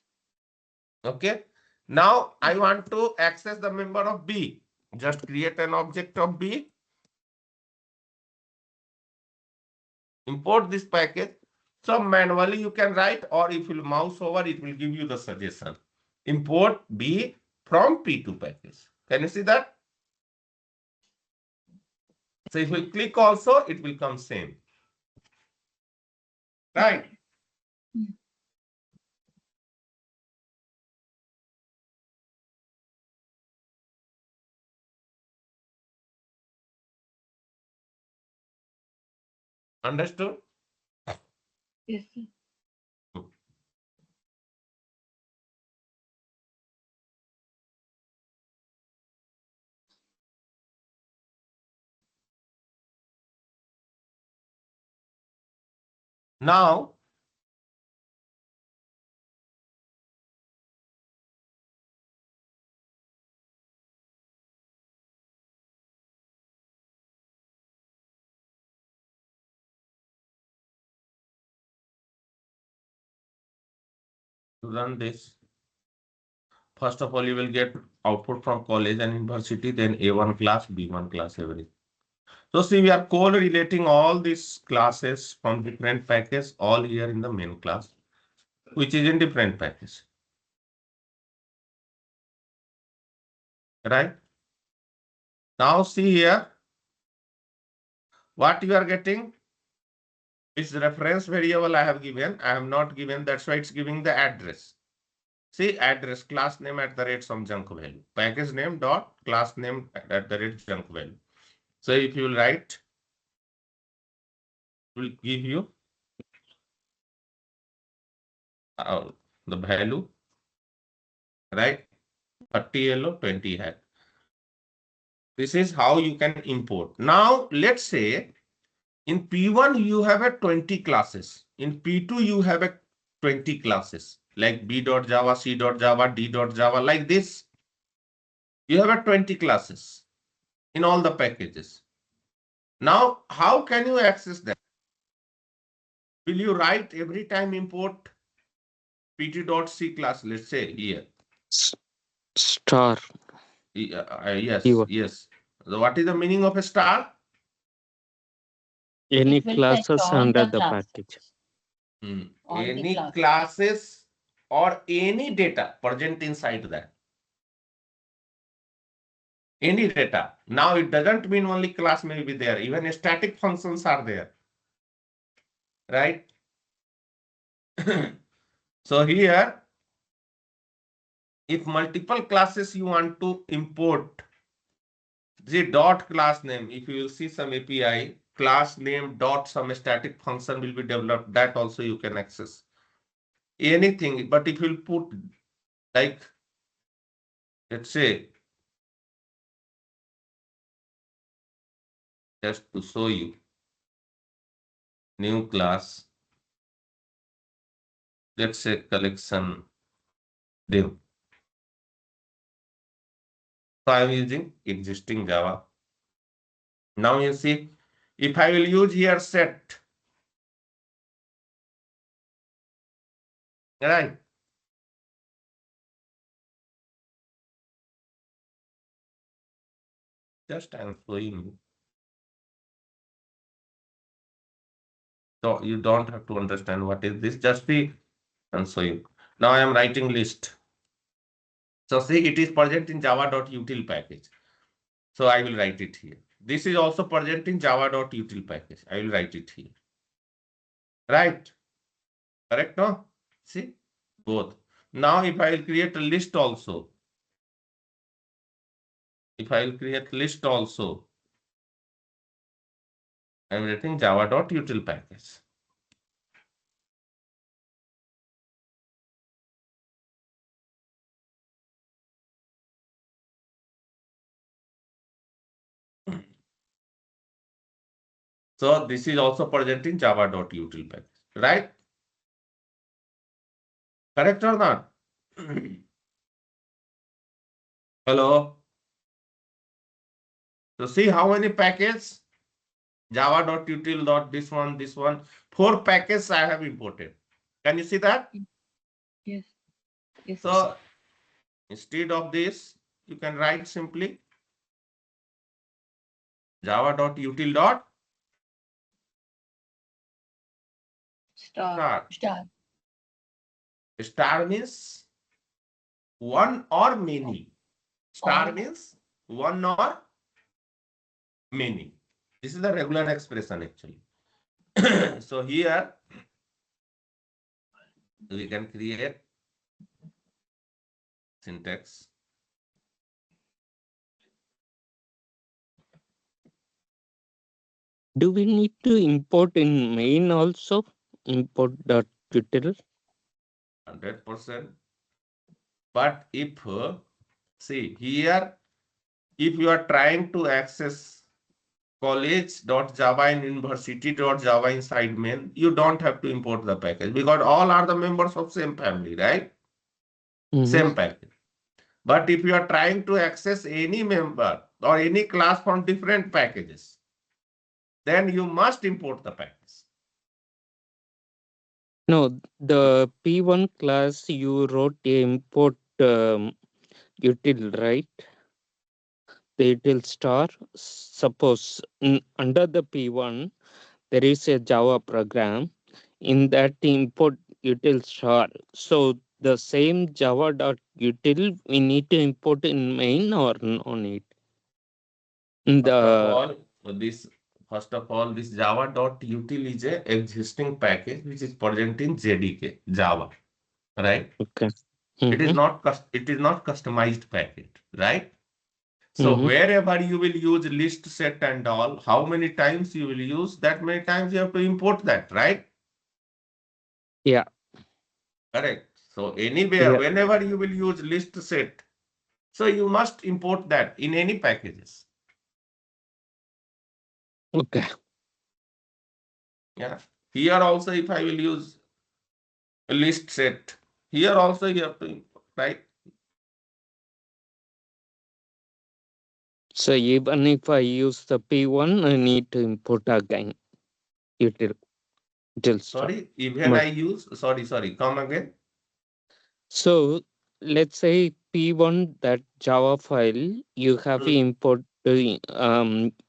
Speaker 1: Okay. Now I want to access the member of B. Just create an object of B. Import this package. So manually you can write, or if you mouse over, it will give you the suggestion. Import B from P2 package. Can you see that? So if we click also, it will come same. Right. Understood?
Speaker 3: Yes, sir.
Speaker 1: Now To run this, first of all, you will get output from college and university, then A1 class, B1 class, everything. So see, we are correlating all these classes from different packages, all here in the main class, which is in different package. Right? Now see here, what you are getting is reference variable I have given. I have not given, that's why it's giving the address. See, address, class name at the rate some junk value. Package name dot class name at the rate junk value. So if you write, it will give you the value, right? 30 yellow, 20 hat. This is how you can import. Now, let's say in P1, you have a 20 classes. In P2, you have a 20 classes like B.Java, C.Java, D.Java, like this. You have a 20 classes in all the packages. Now, how can you access them? Will you write every time import pt.c class, let's say here?
Speaker 7: Star.
Speaker 1: Yes,
Speaker 7: Keyword.
Speaker 1: yes. So what is the meaning of a star?
Speaker 7: Any
Speaker 5: It will
Speaker 7: classes
Speaker 5: fetch all
Speaker 7: under
Speaker 5: the
Speaker 7: the
Speaker 5: classes.
Speaker 7: package.
Speaker 5: All the
Speaker 1: Any
Speaker 5: classes.
Speaker 1: classes or any data present inside that. Any data. Now it doesn't mean only class may be there. Even static functions are there. Right? So here, if multiple classes you want to import, the dot class name, if you will see some API, class name dot some static function will be developed, that also you can access. Anything, but if you put like, let's say, just to show you, new class, let's say collection div. So I'm using existing Java. Now you see, if I will use here set, right? Just I'm showing you. So you don't have to understand what is this, just see and show you. Now I am writing list. So see, it is present in java.util package. So I will write it here. This is also present in java.util package. I will write it here. Right? Correct, no? See? Both. Now if I will create a list also, if I will create list also, I am writing java.util package. So this is also present in java.util package, right? Correct or not? Hello? So see how many packages? Java.util. This one. 4 packages I have imported. Can you see that?
Speaker 3: Yes. Yes.
Speaker 1: So instead of this, you can write simply java.util.
Speaker 3: Star.
Speaker 5: Star.
Speaker 1: Star means one or many. Star
Speaker 5: All.
Speaker 1: means one or many. This is the regular expression actually. So here we can create syntax.
Speaker 7: Do we need to import in main also? Import.util?
Speaker 1: 100%. But if, see here, if you are trying to access college.java and university.java inside main, you don't have to import the package because all are the members of same family, right? Same package. But if you are trying to access any member or any class from different packages, then you must import the package.
Speaker 7: No, the P1 class you wrote a import util, right? The util star. Suppose under the P1 there is a Java program. In that import util star. So the same Java dot util we need to import in main or no need?
Speaker 1: First of all, this java.util is a existing package which is present in JDK, Java, right?
Speaker 7: Okay.
Speaker 1: It is not customized package, right? So
Speaker 7: Mm-hmm.
Speaker 1: wherever you will use list set and all, how many times you will use, that many times you have to import that, right?
Speaker 7: Yeah.
Speaker 1: Correct. So anywhere,
Speaker 7: Yeah.
Speaker 1: whenever you will use list set, so you must import that in any packages.
Speaker 7: Okay.
Speaker 1: Yeah. Here also, if I will use a list set, here also you have to import, right?
Speaker 7: So even if I use the P1, I need to import again util star.
Speaker 1: Sorry, even I use, sorry, come again.
Speaker 7: So let's say P1 that Java file you have to import the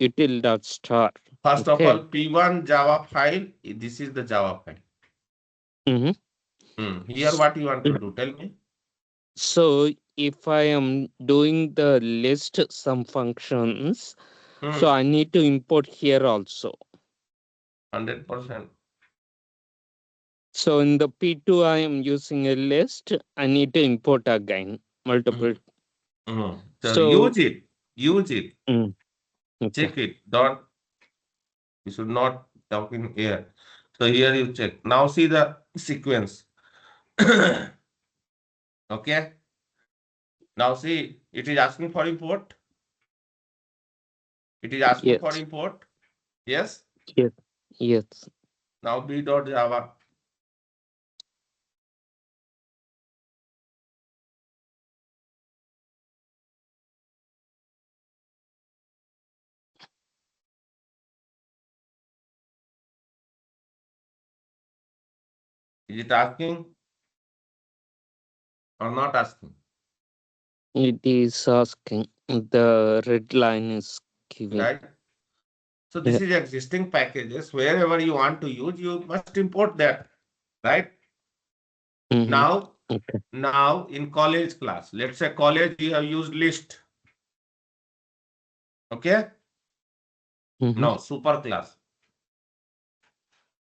Speaker 7: util dot star.
Speaker 1: First of
Speaker 7: Okay.
Speaker 1: all, P1 Java file, this is the Java file. Here, what you want to do? Tell me.
Speaker 7: So if I am doing the list some functions, so I need to import here also.
Speaker 1: 100%.
Speaker 7: So in the P2 I am using a list, I need to import again multiple.
Speaker 1: So use it.
Speaker 7: Okay.
Speaker 1: Check it. Don't. You should not talk in here. So here you check. Now see the sequence. Okay. Now see, it is asking for import. It is asking for
Speaker 7: Yes.
Speaker 1: import. Yes.
Speaker 7: Yes. Yes.
Speaker 1: Now b.java. Is it asking or not asking?
Speaker 7: It is asking. The red line is giving.
Speaker 1: Right. So this is existing packages. Wherever you want to use, you must import that. Right. Now, now in college class, let's say college you have used list. Okay. Now super class.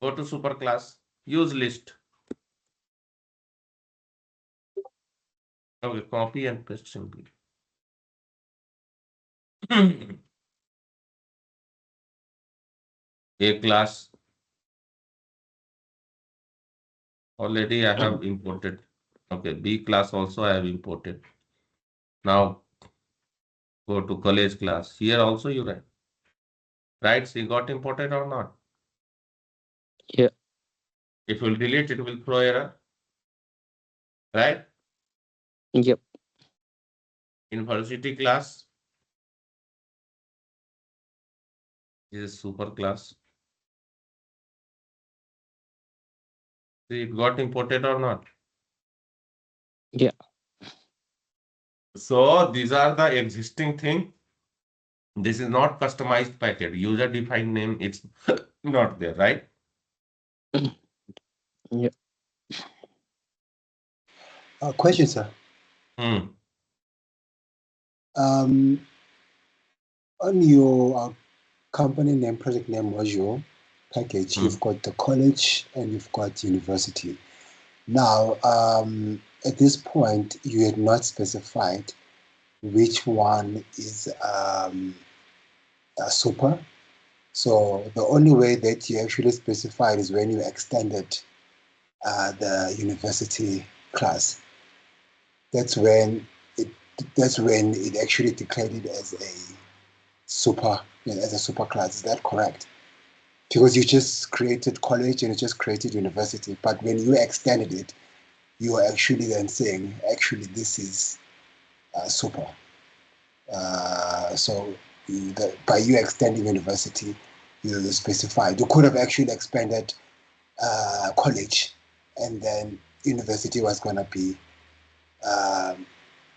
Speaker 1: Go to super class. Use list. Okay. Copy and paste simply. A class. Already I have imported. Okay. B class also I have imported. Now go to college class. Here also you write. Right? So you got imported or not?
Speaker 7: Yeah.
Speaker 1: If you will delete, it will throw error. Right?
Speaker 7: Yep.
Speaker 1: University class. This is super class. See, it got imported or not?
Speaker 7: Yeah.
Speaker 1: So these are the existing thing. This is not customized packet. User defined name, it's not there, right?
Speaker 7: Yeah.
Speaker 2: Question, sir. On your company name, project name module package, you've got the college and you've got university. Now, at this point, you had not specified which one is super. So the only way that you actually specified is when you extended the university class. That's when it actually declared it as a super class. Is that correct? Because you just created college and you just created university, but when you extended it, you are actually then saying, actually, this is super. So by you extending university, you specified. You could have actually expanded college and then university was going to be,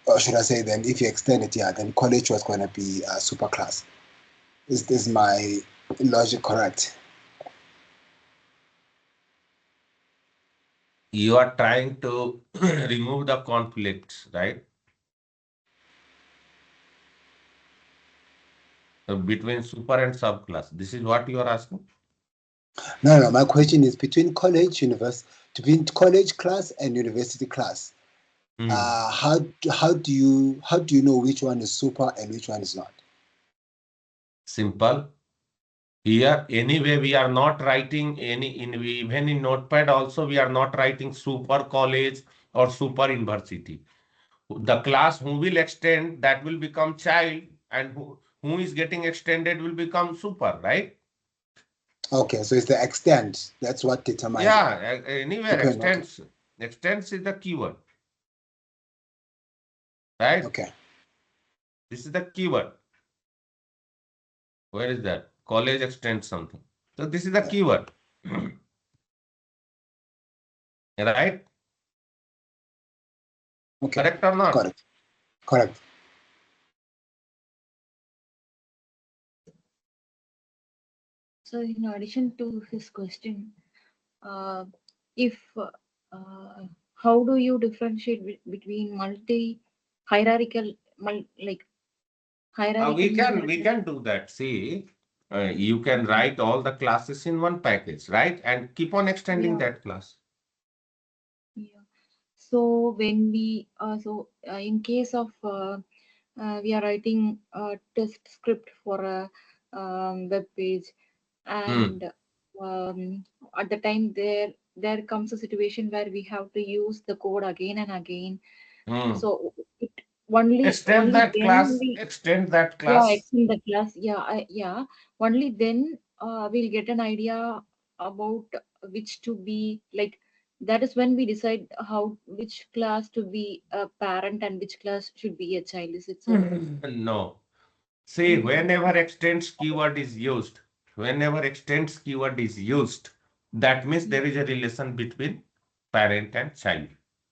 Speaker 2: or should I say, then if you extend it, yeah, then college was going to be a super class. Is my logic correct?
Speaker 1: You are trying to remove the conflicts, right? Between super and subclass. This is what you are asking?
Speaker 2: No. My question is between between college class and university class. How do you know which one is super and which one is not?
Speaker 1: Simple. Here, anyway, we are not writing even in Notepad also, we are not writing super college or super university. The class who will extend, that will become child, and who is getting extended will become super, right?
Speaker 2: Okay, so it's the extent. That's what determines it.
Speaker 1: Yeah, anywhere
Speaker 2: Depend, okay.
Speaker 1: extends is the keyword, right?
Speaker 2: Okay.
Speaker 1: This is the keyword. Where is that? College extends something. So this is the keyword. Right?
Speaker 2: Okay.
Speaker 1: Correct or not?
Speaker 2: Got it. Correct.
Speaker 3: So in addition to his question, uh, if how do you differentiate between hierarchical, like hierarchical?
Speaker 1: We can do that. See, you can write all the classes in one package, right? And keep on extending
Speaker 3: Yeah.
Speaker 1: that class.
Speaker 3: Yeah. So when we in case of we are writing a test script for a web page, and at the time there comes a situation where we have to use the code again and again. So it
Speaker 1: Extend that
Speaker 3: then
Speaker 1: class. Extend that
Speaker 3: yeah,
Speaker 1: class.
Speaker 3: extend the class. Yeah. Only then we'll get an idea about which to be like. That is when we decide which class to be a parent and which class should be a child. Is it so?
Speaker 1: No. See, whenever extends keyword is used, that means there is a relation between parent and child.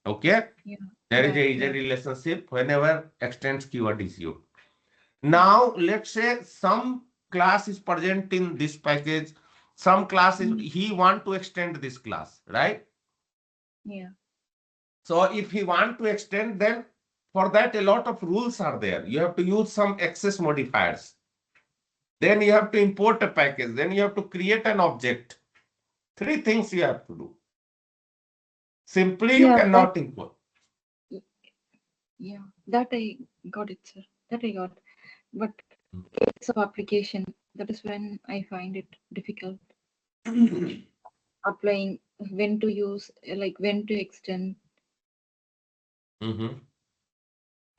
Speaker 1: Okay?
Speaker 3: Yeah.
Speaker 1: There is a relationship whenever extends keyword is used. Now, let's say some class is present in this package, some class is, he want to extend this class, right?
Speaker 3: Yeah.
Speaker 1: So if he want to extend, then for that a lot of rules are there. You have to use some access modifiers. Then you have to import a package. Then you have to create an object. 3 things you have to do. Simply you cannot import.
Speaker 3: Yeah, that I got it, sir. That I got. But case of application, that is when I find it difficult applying when to use, like when to extend.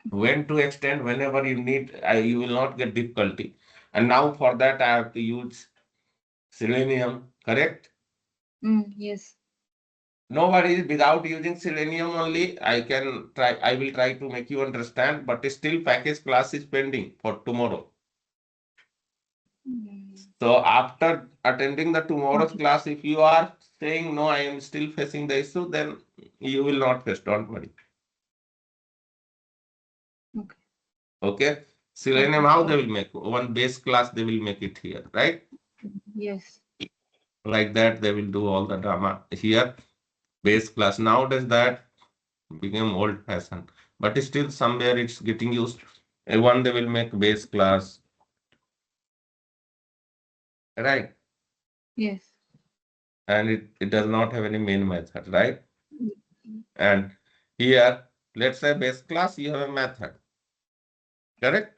Speaker 1: When to extend, whenever you need, you will not get difficulty. And now for that, I have to use Selenium, correct?
Speaker 3: Yes.
Speaker 1: No worries, without using Selenium only, I will try to make you understand, but still package class is pending for tomorrow. So after attending the tomorrow's class, if you are saying, no, I am still facing the issue, then you will not face, don't worry. Okay. Selenium, how they will make? One base class, they will make it here, right?
Speaker 3: Yes.
Speaker 1: Like that, they will do all the drama here. Base class. Nowadays that became old fashioned, but still somewhere it's getting used. One they will make base class, right?
Speaker 3: Yes.
Speaker 1: And it does not have any main method, right? And here, let's say base class, you have a method, correct?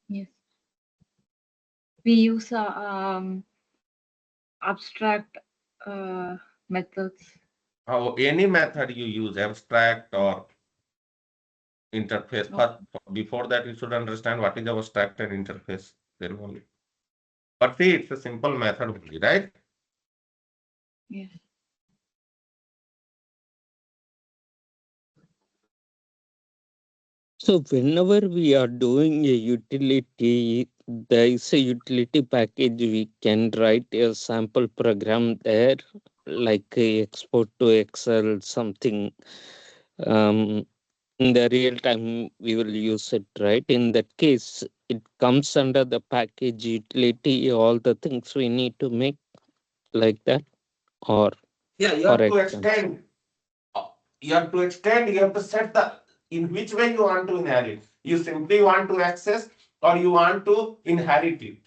Speaker 3: Yes. We use abstract methods.
Speaker 1: How any method you use, abstract or interface. But before that, you should understand what is abstract and interface. Then only. But see, it's a simple method only, right?
Speaker 3: Yes.
Speaker 7: So whenever we are doing a utility, there is a utility package, we can write a sample program there. like export to Excel, something. In the real time, we will use it, right? In that case, it comes under the package utility, all the things we need to make like that, or
Speaker 1: Yeah, you
Speaker 7: or
Speaker 1: have to
Speaker 7: extend.
Speaker 1: extend. You have to extend, you have to set the in which way you want to inherit. You simply want to access or you want to inherit it,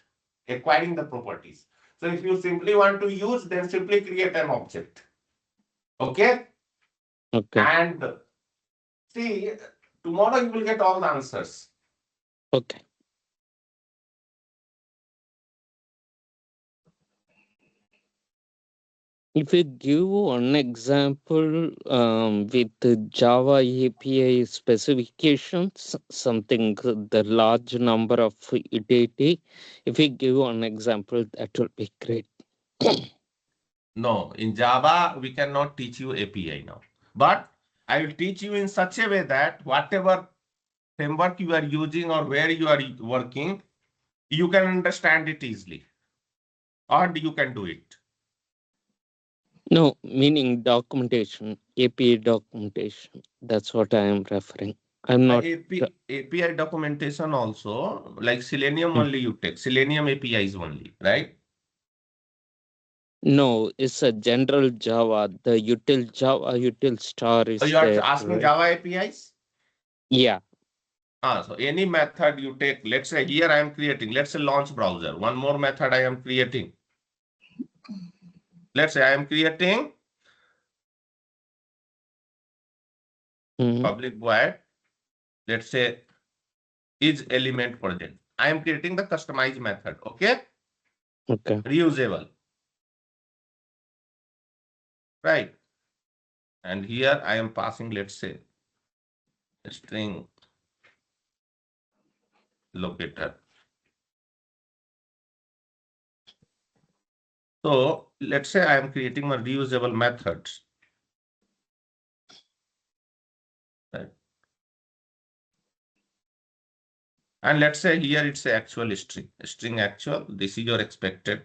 Speaker 1: acquiring the properties. So if you simply want to use, then simply create an object. Okay?
Speaker 7: Okay.
Speaker 1: And see, tomorrow you will get all the answers.
Speaker 7: Okay. If you give one example with the Java API specifications, something the large number of utility, if you give one example, that will be great.
Speaker 1: No, in Java, we cannot teach you API now. But I will teach you in such a way that whatever framework you are using or where you are working, you can understand it easily. Or you can do it.
Speaker 7: No, meaning documentation, API documentation. That's what I am referring. I'm not.
Speaker 1: API documentation also, like Selenium only you take. Selenium APIs only, right?
Speaker 7: No, it's a general Java. The util Java util star is
Speaker 1: So you are
Speaker 7: there.
Speaker 1: asking
Speaker 7: Right?
Speaker 1: Java APIs?
Speaker 7: Yeah.
Speaker 1: So any method you take, let's say here I am creating, let's say launch browser. One more method I am creating. Let's say I am creating public void. Let's say is element present. I am creating the customized method. Okay.
Speaker 7: Okay.
Speaker 1: Reusable. Right. And here I am passing, let's say, a string locator. So let's say I am creating my reusable methods. Right. And let's say here it's a actual string actual. This is your expected.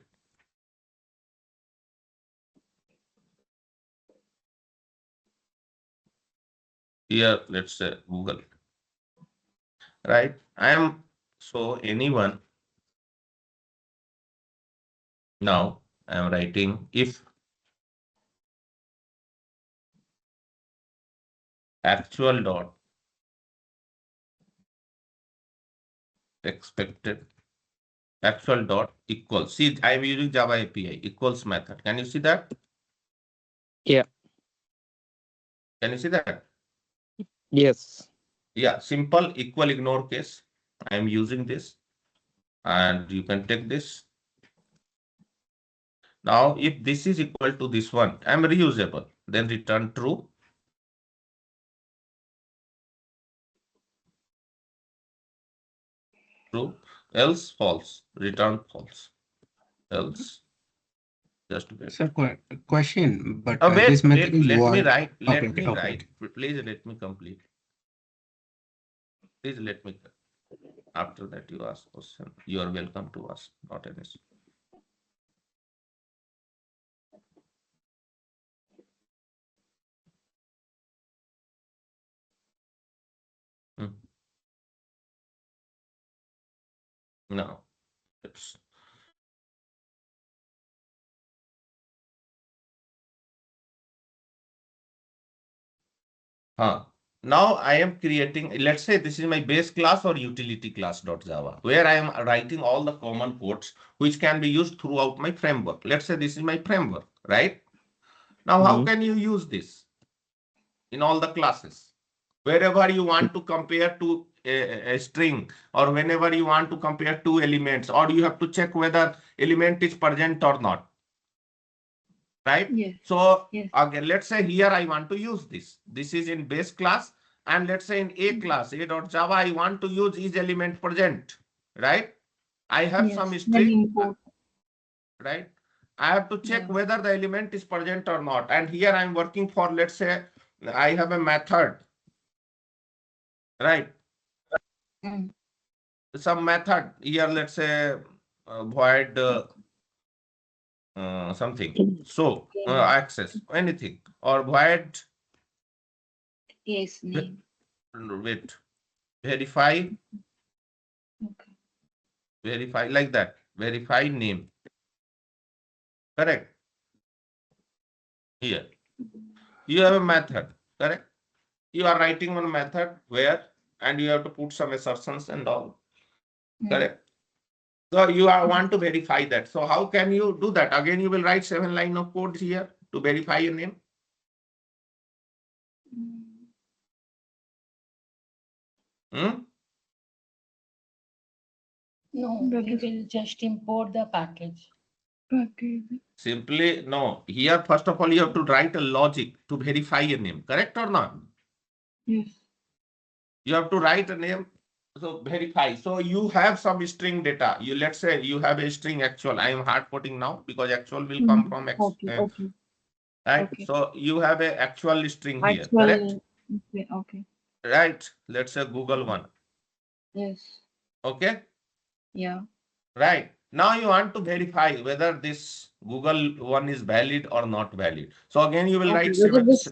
Speaker 1: Here, let's say Google. Right. So anyone. Now I am writing if actual dot expected actual dot equals. See, I am using Java API equals method. Can you see that?
Speaker 7: Yeah.
Speaker 1: Can you see that?
Speaker 7: Yes.
Speaker 1: Yeah, simple equal ignore case. I am using this and you can take this. Now, if this is equal to this one, I am reusable, then return true. True, else false, return false, else. Just wait.
Speaker 6: Sir, question, but
Speaker 1: Wait,
Speaker 6: this method is
Speaker 1: let me
Speaker 6: void.
Speaker 1: write. Let
Speaker 6: Okay,
Speaker 1: me
Speaker 6: okay.
Speaker 1: write. Please let me complete. Please let me. After that, you ask question. You are welcome to ask. Not an issue. No. It's now I am creating, let's say this is my base class or utility class.java, where I am writing all the common codes which can be used throughout my framework. Let's say this is my framework, right? Now, how can you use this in all the classes? Wherever you want to compare to a string or whenever you want to compare two elements, or you have to check whether element is present or not. Right?
Speaker 3: Yes.
Speaker 1: So
Speaker 3: Yes.
Speaker 1: again, let's say here I want to use this. This is in base class. And let's say in A class, A.java, I want to use is element present. Right? I have
Speaker 3: Yes.
Speaker 1: some
Speaker 3: Then
Speaker 1: string.
Speaker 3: import.
Speaker 1: Right? I have to check
Speaker 3: Yeah.
Speaker 1: whether the element is present or not. And here I'm working for, let's say, I have a method. Right?
Speaker 3: Mm.
Speaker 1: Some method here, let's say void something. So access anything or void.
Speaker 3: Yes, name.
Speaker 1: Wait, verify.
Speaker 3: Okay.
Speaker 1: Verify like that. Verify name. Correct. Here you have a method. Correct. You are writing one method where and you have to put some assertions and all. Correct. So you want to verify that. So how can you do that? Again, you will write 7 lines of code here to verify your name. Hmm?
Speaker 5: No, we will just import the package.
Speaker 1: Simply, no. Here, first of all, you have to write a logic to verify your name. Correct or not?
Speaker 3: Yes.
Speaker 1: You have to write a name. So verify. So you have some string data. You let's say you have a string actual. I am hard coding now because actual will come from X.
Speaker 3: Okay.
Speaker 1: Right.
Speaker 3: Okay.
Speaker 1: So you have a actual string here.
Speaker 3: Actual.
Speaker 1: Correct.
Speaker 3: Okay.
Speaker 1: Right. Let's say Google one.
Speaker 3: Yes.
Speaker 1: Okay.
Speaker 3: Yeah.
Speaker 1: Right. Now you want to verify whether this Google one is valid or not valid. So again, you will write
Speaker 3: Whether
Speaker 1: 7.
Speaker 3: this,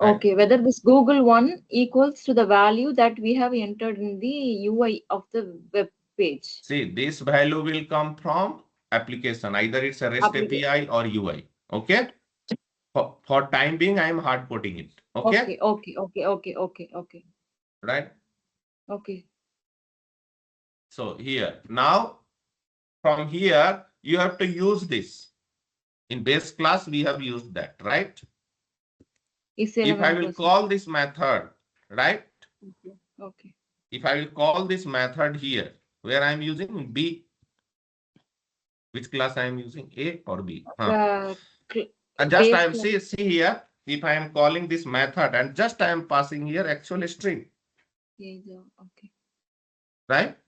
Speaker 1: Right.
Speaker 3: okay, whether this Google one equals to the value that we have entered in the UI of the web page.
Speaker 1: See, this value will come from application. Either it's a REST API or UI. Okay. For time being, I am hard coding it. Okay.
Speaker 3: Okay.
Speaker 1: Right.
Speaker 3: Okay.
Speaker 1: So here now from here you have to use this. In base class we have used that, right?
Speaker 3: If
Speaker 1: I will call this method, right?
Speaker 3: Okay.
Speaker 1: If I will call this method here, where I am using B, which class I am using, A or B? And just I am see here, if I am calling this method and just I am passing here actual string.
Speaker 3: Okay.
Speaker 1: Right?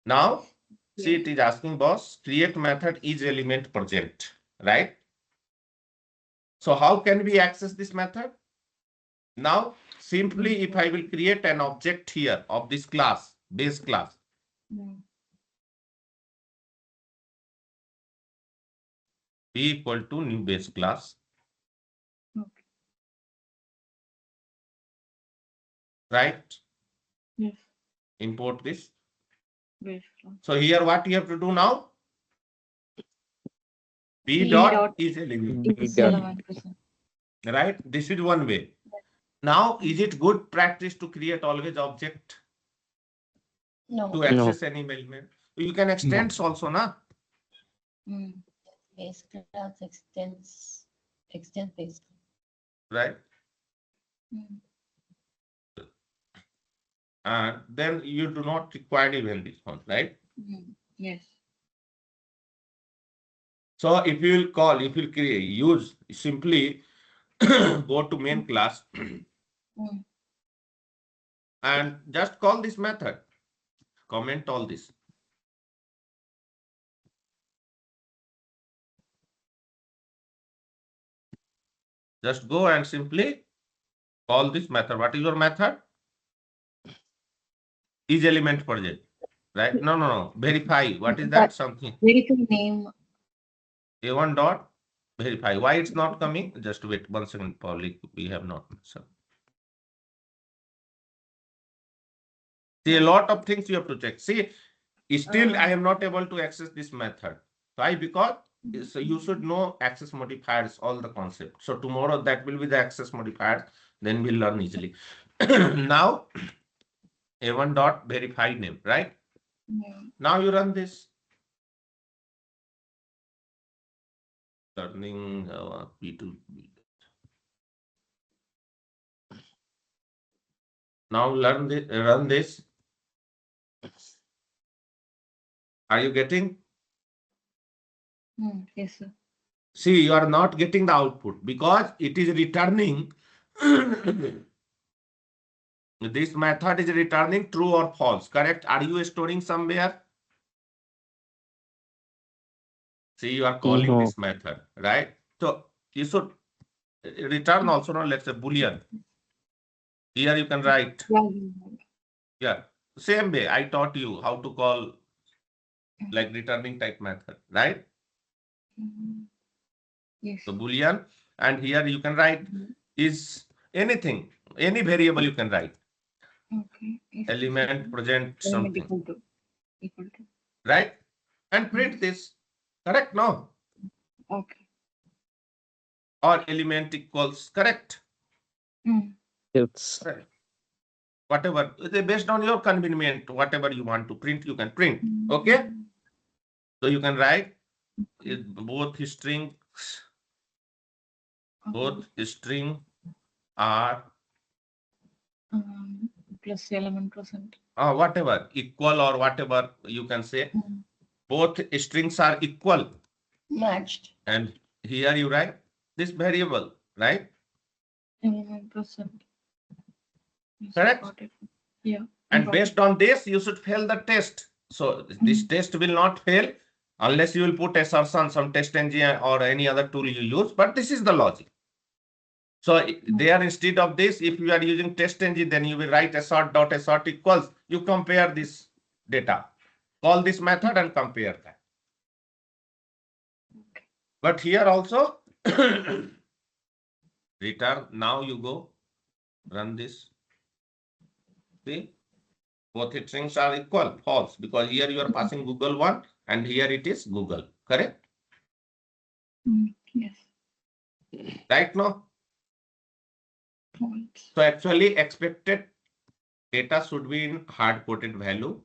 Speaker 1: Now, see it is asking boss, create method is element present, right? So how can we access this method? Now, simply if I will create an object here of this class, base class. B equal to new base class.
Speaker 3: Okay.
Speaker 1: Right?
Speaker 3: Yes.
Speaker 1: Import this.
Speaker 3: Base class.
Speaker 1: So here what you have to do now? B dot is element. Right? This is one way. Now, is it good practice to create always object?
Speaker 5: No.
Speaker 1: To access any element? You can extend also, na?
Speaker 5: Base class extends base.
Speaker 1: Right? And then you do not require even this one, right?
Speaker 3: Yes.
Speaker 1: So if you will call, if you create, use simply go to main class and just call this method. Comment all this. Just go and simply call this method. What is your method? Is element project, right? No. Verify. What is that? Something.
Speaker 3: Verify name.
Speaker 1: A1 dot verify. Why it's not coming? Just wait 1 second. Probably we have not. So, see, a lot of things you have to check. See, still I am not able to access this method. Why? Because so you should know access modifiers, all the concept. So tomorrow that will be the access modifiers. Then we'll learn easily. Now, A1 dot verify name, right? Now you run this. Learning P2. Now learn this, run this. Are you getting?
Speaker 3: Yes, sir.
Speaker 1: See, you are not getting the output because it is returning. This method is returning true or false, correct? Are you storing somewhere? See, you are calling this method, right? So you should return also, no, let's say Boolean. Here you can write. Yeah, same way I taught you how to call like returning type method, right?
Speaker 3: Yes.
Speaker 1: So Boolean, and here you can write is anything, any variable you can write.
Speaker 3: Okay. If
Speaker 1: Element, present,
Speaker 3: element
Speaker 1: something,
Speaker 3: equal to.
Speaker 1: right? And print this, correct? No?
Speaker 3: Okay.
Speaker 1: Or element equals, correct?
Speaker 7: Yes.
Speaker 1: Correct. Whatever, based on your convenience, whatever you want to print, you can print. Okay? So you can write both string are
Speaker 3: Plus element present.
Speaker 1: whatever, equal or whatever you can say. Both strings are equal.
Speaker 5: Matched.
Speaker 1: And here you write this variable, right?
Speaker 3: Element present. Yes,
Speaker 1: Correct?
Speaker 3: got it. Yeah.
Speaker 1: And based on this, you should fail the test. So this test will not fail unless you will put assertion, some test engine or any other tool you use. But this is the logic. So there, instead of this, if you are using test engine, then you will write assert equals. You compare this data. Call this method and compare that. But here also, return. Now you go run this. See, both strings are equal, false, because here you are passing Google one and here it is Google, correct?
Speaker 3: Yes.
Speaker 1: Right now?
Speaker 3: False.
Speaker 1: So actually expected data should be in hard-coded value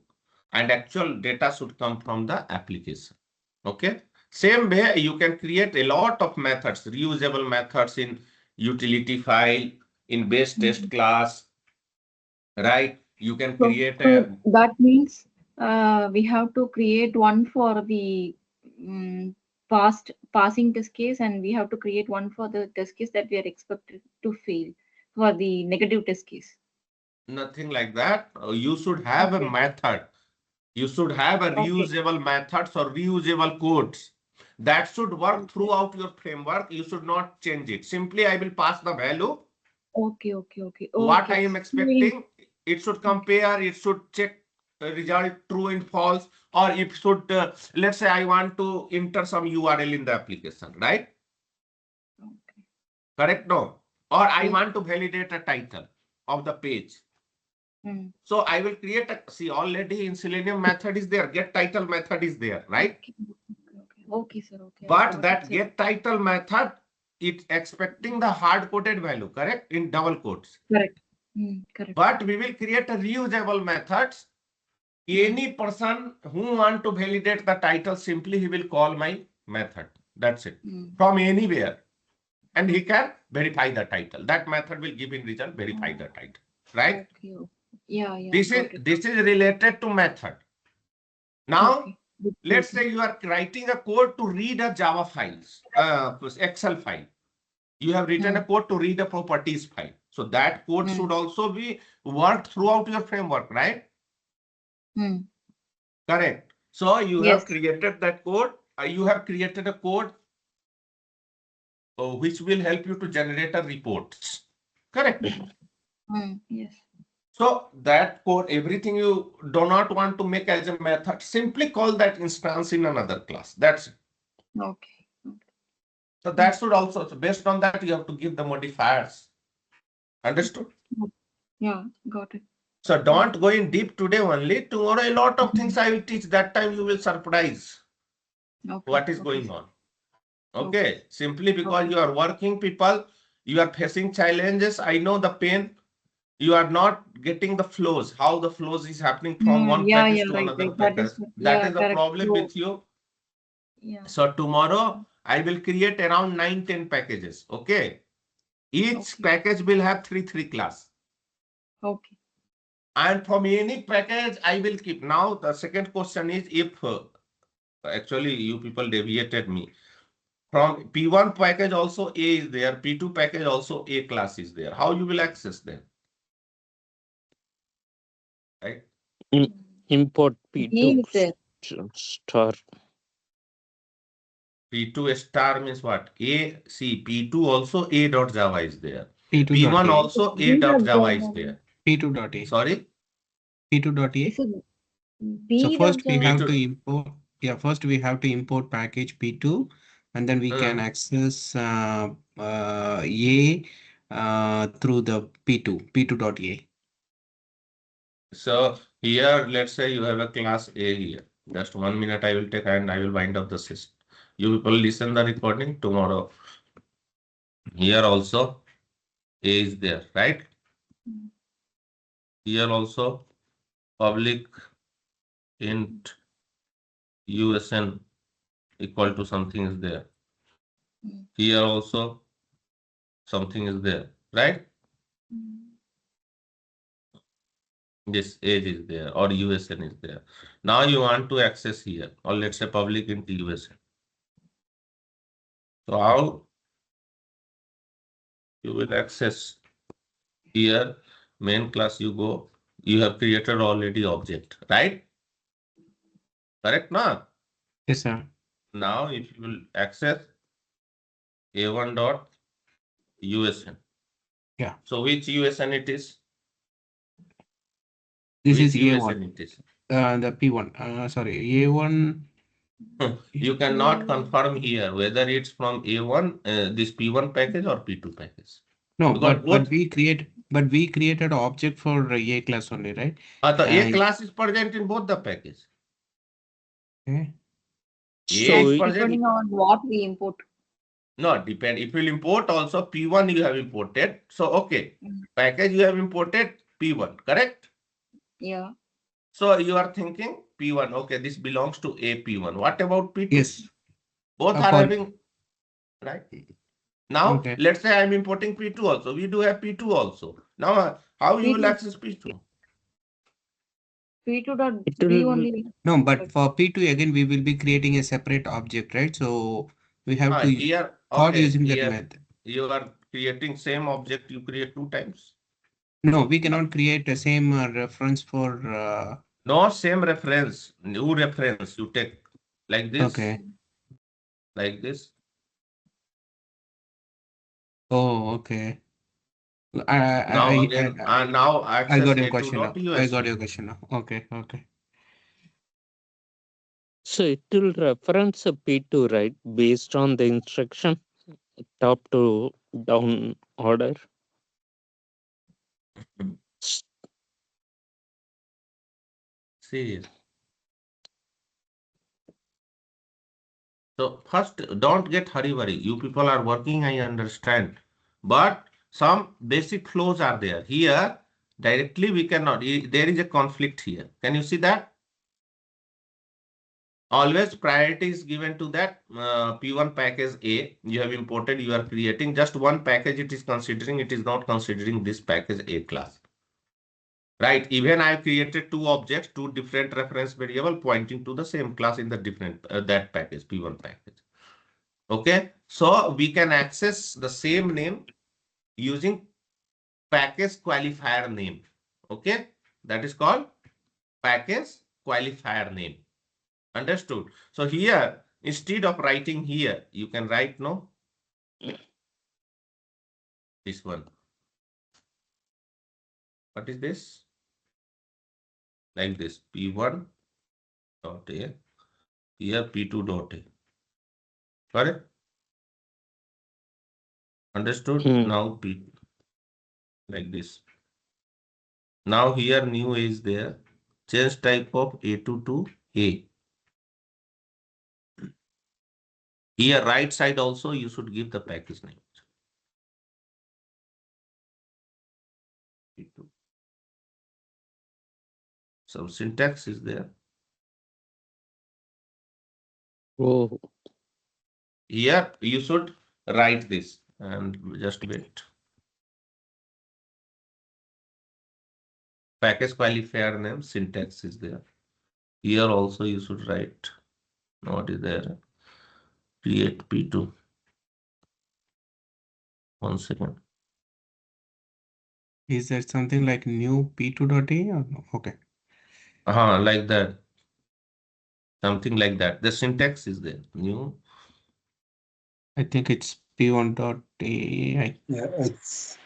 Speaker 1: and actual data should come from the application. Okay. Same way you can create a lot of methods, reusable methods in utility file, in base test class, right? You can create a.
Speaker 3: That means we have to create one for the passing test case, and we have to create one for the test case that we are expected to fail for the negative test case.
Speaker 1: Nothing like that. You should have a method. You should have a reusable methods or reusable codes that should work throughout your framework. You should not change it. Simply, I will pass the value.
Speaker 3: Okay.
Speaker 1: What I am expecting, it should compare, it should check result true and false, or it should, let's say I want to enter some URL in the application, right?
Speaker 3: Okay.
Speaker 1: Correct? No. Or I want to validate a title of the page. So I will create a, see, already in Selenium method is there, get title method is there, right?
Speaker 3: Okay, sir. Okay.
Speaker 1: But that get title method, it's expecting the hard-coded value, correct? In double quotes.
Speaker 3: Correct. Correct.
Speaker 1: But we will create a reusable methods. Any person who want to validate the title, simply he will call my method. That's it. From anywhere. And he can verify the title. That method will give in result, verify the title. Right?
Speaker 3: Okay. Yeah.
Speaker 1: This is related to method. Now, let's say you are writing a code to read a Java files, Excel file. You have written a code to read a properties file. So that code should also be worked throughout your framework, right? Correct. So you have created that code. You have created a code which will help you to generate a reports. Correct.
Speaker 3: Yes.
Speaker 1: So that code, everything you do not want to make as a method, simply call that instance in another class. That's it.
Speaker 3: Okay.
Speaker 1: So that should also, so based on that, you have to give the modifiers. Understood?
Speaker 3: Yeah, got it.
Speaker 1: So don't go in deep today only. Tomorrow, a lot of things I will teach. That time you will surprise what is going on. Okay. Simply because you are working people, you are facing challenges. I know the pain. You are not getting the flows, how the flows is happening from one package to another package. That is the problem with you.
Speaker 3: Yeah.
Speaker 1: So tomorrow I will create around 9-10 packages. Okay. Each package will have three class.
Speaker 3: Okay.
Speaker 1: And from any package I will keep. Now the second question is if actually you people deviated me. From P1 package also A is there. P2 package also A class is there. How you will access them? Right?
Speaker 7: Import P2 star.
Speaker 1: P2 star means what? A, see, P2 also A dot Java is there.
Speaker 6: P2
Speaker 1: P1
Speaker 6: .a.
Speaker 1: also A dot Java is there.
Speaker 6: P2.a.
Speaker 1: Sorry?
Speaker 6: P2.a. So first we have to import, first we have to import package P2. and then we can access A through the P2.A.
Speaker 1: So here, let's say you have a class A here. Just 1 minute I will take and I will wind up the system. You people listen the recording tomorrow. Here also A is there, right? Here also public int USN equal to something is there. Here also something is there, right? This age is there or USN is there. Now you want to access here, or let's say public int USN. So how you will access here? Main class you go, you have created already object, right? Correct, na?
Speaker 6: Yes, sir.
Speaker 1: Now if you will access A1 dot USN.
Speaker 6: Yeah.
Speaker 1: So which USN it is?
Speaker 6: This
Speaker 1: Which
Speaker 6: is A1.
Speaker 1: USN it is?
Speaker 6: The P1. Sorry, A1.
Speaker 1: You cannot confirm here whether it's from A1, this P1 package or P2 package.
Speaker 6: No,
Speaker 1: Because
Speaker 6: but we created object for A class only, right?
Speaker 1: the A class is present in both the package.
Speaker 6: Okay.
Speaker 1: A
Speaker 7: So
Speaker 1: is present.
Speaker 3: Depending on what we import.
Speaker 1: No, depend. If you import also P1 you have imported. So okay, package you have imported P1, correct?
Speaker 3: Yeah.
Speaker 1: So you are thinking P1. Okay, this belongs to A P1. What about P2?
Speaker 6: Yes.
Speaker 1: Both are having, right? Now
Speaker 6: Okay.
Speaker 1: let's say I'm importing P2 also. We do have P2 also. Now how you will
Speaker 3: P2.
Speaker 1: access P2?
Speaker 3: P2 dot
Speaker 7: it
Speaker 3: B
Speaker 7: will
Speaker 3: only.
Speaker 6: No, but for P2 again, we will be creating a separate object, right? So we have to
Speaker 1: Here,
Speaker 6: call
Speaker 1: okay,
Speaker 6: using that
Speaker 1: here
Speaker 6: method.
Speaker 1: you are creating same object you create 2 times.
Speaker 6: No, we cannot create the same reference for.
Speaker 1: No, same reference, new reference you take like this.
Speaker 6: Okay.
Speaker 1: Like this.
Speaker 6: Oh, okay.
Speaker 1: Now
Speaker 6: I
Speaker 1: again, now
Speaker 6: I
Speaker 1: access
Speaker 6: got your
Speaker 1: A2
Speaker 6: question
Speaker 1: dot
Speaker 6: now. I got
Speaker 1: USN.
Speaker 6: your question now. Okay, okay.
Speaker 7: so it will reference a P2, right? Based on the instruction, top to down order.
Speaker 1: See. So first, don't get hurry. You people are working, I understand. But some basic flows are there. Here, directly we cannot. There is a conflict here. Can you see that? Always priority is given to that P1 package A. You have imported, you are creating just one package it is considering. It is not considering this package A class. Right, even I have created 2 objects, 2 different reference variable pointing to the same class in the different that package, P1 package. Okay, so we can access the same name using package qualifier name. Okay, that is called package qualifier name. Understood? So here, instead of writing here, you can write no this one. What is this? Like this, P1 dot A, here P2 dot A. Correct? Understood? Now P like this. Now here new A is there. Change type of A2 to A. Here right side also you should give the package name. P2. Some syntax is there.
Speaker 7: Oh,
Speaker 1: Here you should write this and just wait. Package qualifier name syntax is there. Here also you should write what is there. Create P2. 1 second.
Speaker 6: Is there something like new P2.A or no? Okay.
Speaker 1: Like that. Something like that. The syntax is there. New.
Speaker 6: I think it's P1.A.
Speaker 2: Yeah, it's.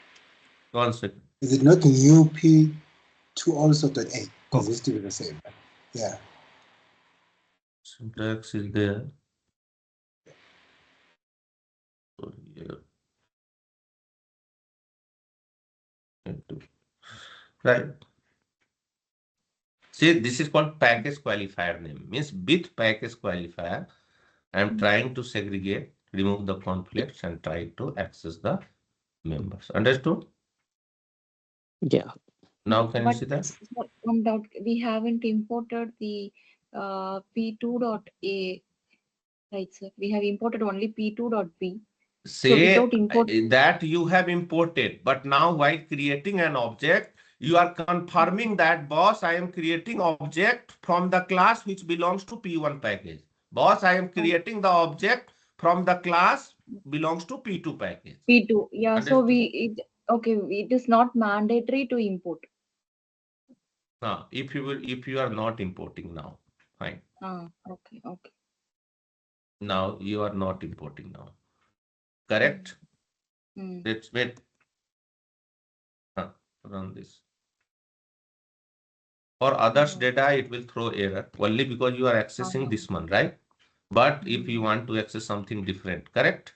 Speaker 1: 1 second.
Speaker 2: Is it not new P2 also dot A? Because
Speaker 6: Okay.
Speaker 2: it's to be the same. Yeah.
Speaker 1: Syntax is there. Yeah. Right. See, this is called package qualifier name. Means with package qualifier, I am trying to segregate, remove the conflicts, and try to access the members. Understood?
Speaker 7: Yeah.
Speaker 1: Now can you
Speaker 3: But
Speaker 1: see that?
Speaker 3: one doubt, we haven't imported the P2.A, right, sir? We have imported only P2.B. So
Speaker 1: Say
Speaker 3: without import,
Speaker 1: that you have imported, but now while creating an object, you are confirming that boss, I am creating object from the class which belongs to P1 package. Boss, I am creating the object from the class belongs to P2 package.
Speaker 3: P2, yeah. So
Speaker 1: Understood?
Speaker 3: okay, it is not mandatory to import.
Speaker 1: Now, if you are not importing now, fine.
Speaker 3: Okay.
Speaker 1: Now you are not importing now. Correct? Let's wait. Run this. For others data, it will throw error only because you are accessing this one, right? But if you want to access something different, correct?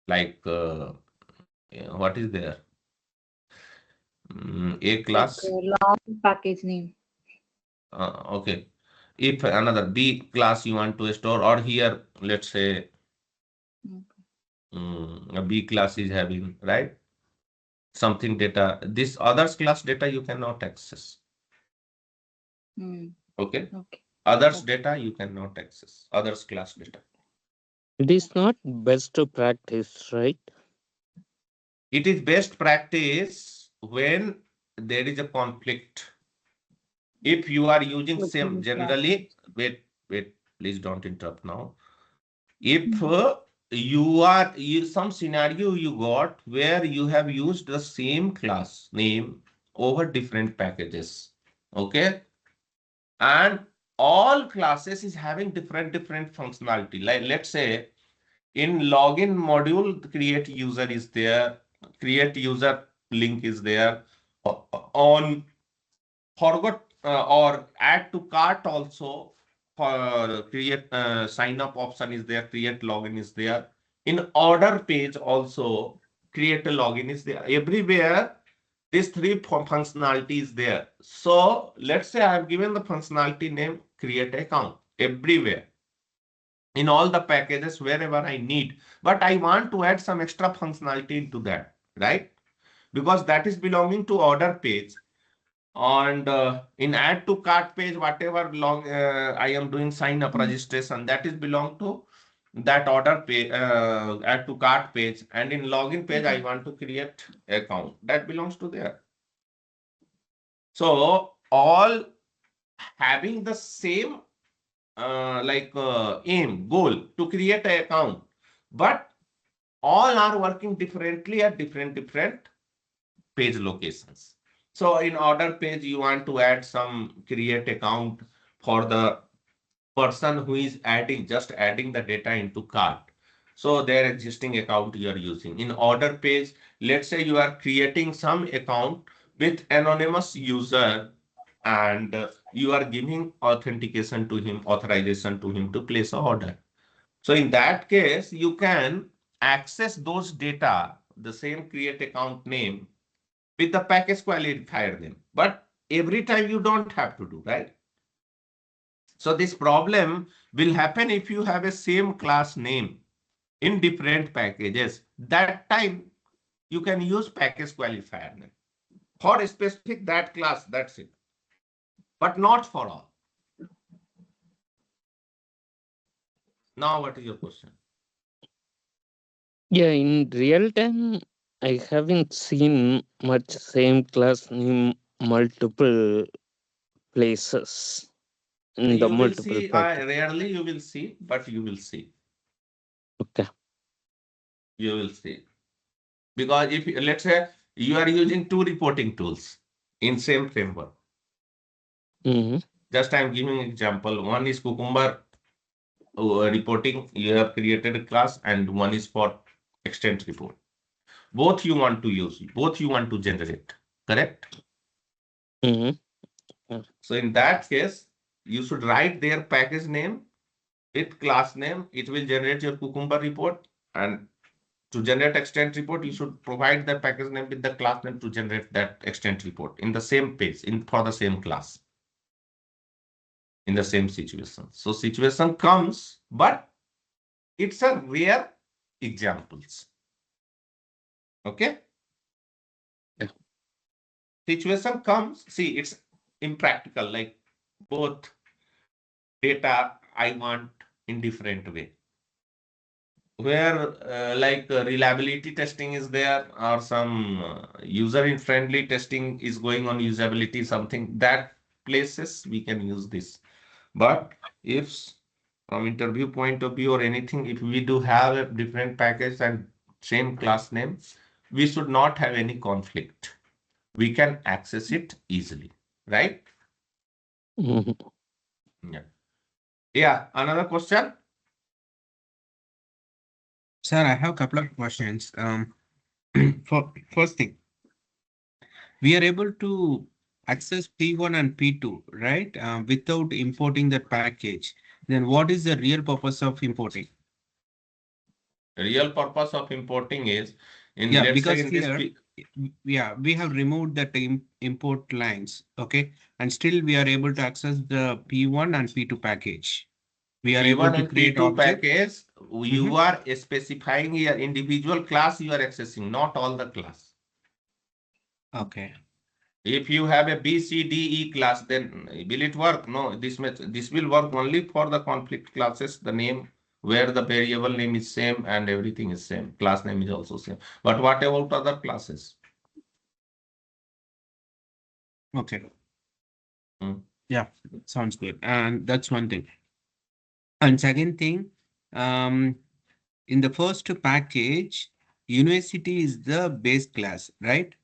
Speaker 1: Like what is there? A class.
Speaker 3: Last package name.
Speaker 1: Okay. If another B class you want to store, or here, let's say a B class is having, right? Something data. This others class data you cannot access. Okay. Others data you cannot access. Others class data.
Speaker 7: It is not best to practice, right?
Speaker 1: It is best practice when there is a conflict. If you are using same, generally, wait, please don't interrupt now. If some scenario you got where you have used the same class name over different packages, okay? And all classes is having different functionality. Like let's say in login module, create user is there, create user link is there. On forgot or add to cart also, for create sign up option is there, create login is there. In order page also, create a login is there. Everywhere these three functionality is there. So let's say I have given the functionality name create account everywhere in all the packages wherever I need, but I want to add some extra functionality into that, right? Because that is belonging to order page. And in add to cart page, whatever long I am doing sign up registration, that is belong to that order page, add to cart page. And in login page, I want to create account, that belongs to there. So all having the same aim, goal to create an account, but all are working differently at different page locations. So in order page, you want to add some create account for the person who is just adding the data into cart. So their existing account you are using. In order page, let's say you are creating some account with anonymous user, and you are giving authentication to him, authorization to him to place an order. So in that case, you can access those data, the same create account name with the package qualifier name. But every time you don't have to do, right? So this problem will happen if you have a same class name in different packages. That time you can use package qualifier name for a specific that class, that's it. But not for all. Now what is your question?
Speaker 7: Yeah, in real time, I haven't seen much same class name multiple places in the
Speaker 1: You will
Speaker 7: multiple
Speaker 1: see,
Speaker 7: packets.
Speaker 1: rarely you will see, but you will see.
Speaker 7: Okay.
Speaker 1: You will see. Because if, let's say, you are using two reporting tools in same framework. Just I'm giving an example. One is Cucumber reporting. You have created a class, and one is for extent report. Both you want to use, both you want to generate, correct? So in that case, you should write their package name with class name. It will generate your Cucumber report, and To generate extent report, you should provide the package name with the class name to generate that extent report in the same page for the same class, in the same situation. So situation comes, but it's a rare examples. Okay.
Speaker 7: Yeah.
Speaker 1: Situation comes, see, it's impractical, like both data I want in different way. Where reliability testing is there, or some user-friendly testing is going on, usability, something that places we can use this. But if from interview point of view or anything, if we do have a different package and same class name, we should not have any conflict. We can access it easily, right?
Speaker 7: Mhm.
Speaker 1: Yeah. Yeah. Another question?
Speaker 6: Sir, I have a couple of questions. For first thing, we are able to access P1 and P2, right? Without importing that package. Then what is the real purpose of importing?
Speaker 1: Real purpose of importing is in,
Speaker 6: Yeah,
Speaker 1: let's say
Speaker 6: because
Speaker 1: in this
Speaker 6: here, yeah, we have removed that import lines, okay? And still we are able to access the P1 and P2 package. We are able
Speaker 1: P1
Speaker 6: to
Speaker 1: and
Speaker 6: create
Speaker 1: P2
Speaker 6: object.
Speaker 1: package, you are specifying your individual class you are accessing, not all the class.
Speaker 6: Okay.
Speaker 1: If you have a B, C, D, E class, then will it work? No, this will work only for the conflict classes, the name where the variable name is same and everything is same. Class name is also same. But what about other classes?
Speaker 6: Okay.
Speaker 1: Hmm.
Speaker 6: Yeah, sounds good. And that's one thing. And second thing, in the first package, university is the base class, right?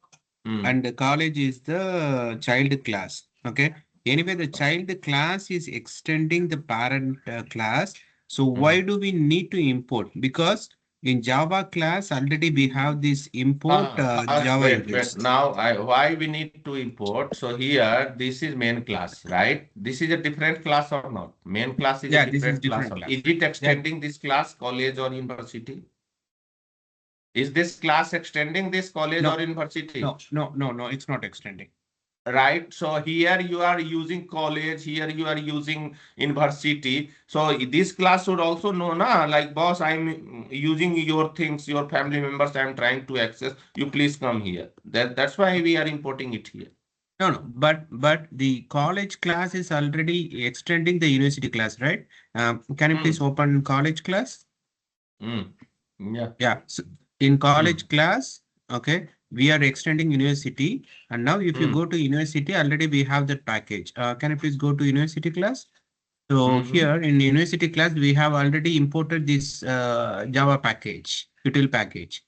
Speaker 1: Hmm.
Speaker 6: And the college is the child class. Okay. Anyway, the child class is extending the parent class. So why do we need to import? Because in Java class already we have this import Java
Speaker 1: Wait.
Speaker 6: inputs.
Speaker 1: Now, why we need to import? So here, this is main class, right? This is a different class or not? Main class is a
Speaker 6: Yeah, this is
Speaker 1: different class
Speaker 6: different
Speaker 1: or not?
Speaker 6: class.
Speaker 1: Is it
Speaker 6: Yeah.
Speaker 1: extending this class, college or university? Is this class extending this college or
Speaker 6: No,
Speaker 1: university?
Speaker 6: no, it's not extending.
Speaker 1: Right. So here you are using college, here you are using university. So this class should also know, na, like boss, I'm using your things, your family members, I'm trying to access. You please come here. That's why we are importing it here.
Speaker 6: No, but the college class is already extending the university class, right? Can you please
Speaker 1: Hmm.
Speaker 6: open college class?
Speaker 1: Hmm. Yeah.
Speaker 6: Yeah. So in
Speaker 1: Hmm.
Speaker 6: college class, okay, we are extending university. And now if you
Speaker 1: Hmm.
Speaker 6: go to university, already we have that package. Can you please go to university class? So
Speaker 1: Hmm.
Speaker 6: here in university class, we have already imported this Java package, util package.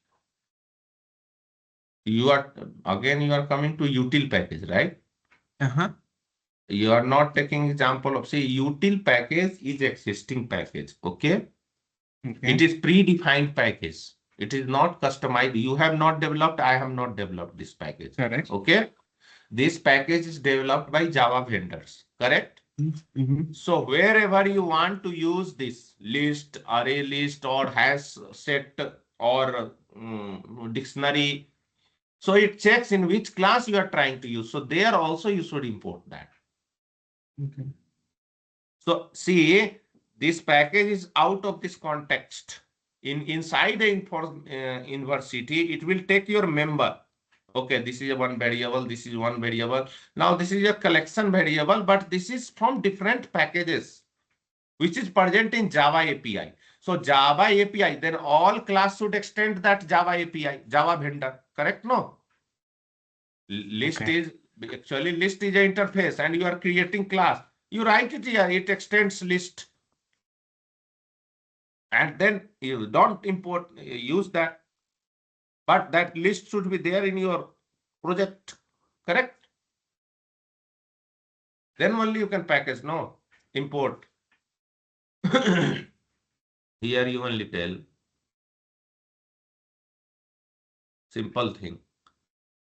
Speaker 1: You are again you are coming to util package, right?
Speaker 6: Uh-huh.
Speaker 1: You are not taking example of, say, util package is existing package. Okay. It
Speaker 6: Okay.
Speaker 1: is predefined package. It is not customized. You have not developed, I have not developed this package.
Speaker 6: Correct.
Speaker 1: Okay. This package is developed by Java vendors. Correct.
Speaker 6: Mm-hmm.
Speaker 1: So wherever you want to use this list, array list, or hash set, or dictionary, so it checks in which class you are trying to use. So there also you should import that.
Speaker 6: Okay.
Speaker 1: So see, this package is out of this context. Inside the university, it will take your member. Okay, this is a one variable, this is one variable. Now this is a collection variable, but this is from different packages, which is present in Java API. So Java API, then all class should extend that Java API, Java vendor, correct? No? List
Speaker 6: Okay.
Speaker 1: is actually list is an interface and you are creating class. You write it here, it extends list. And then you don't import, use that. But that list should be there in your project, correct? Then only you can package, no? Import. Here you only tell. Simple thing.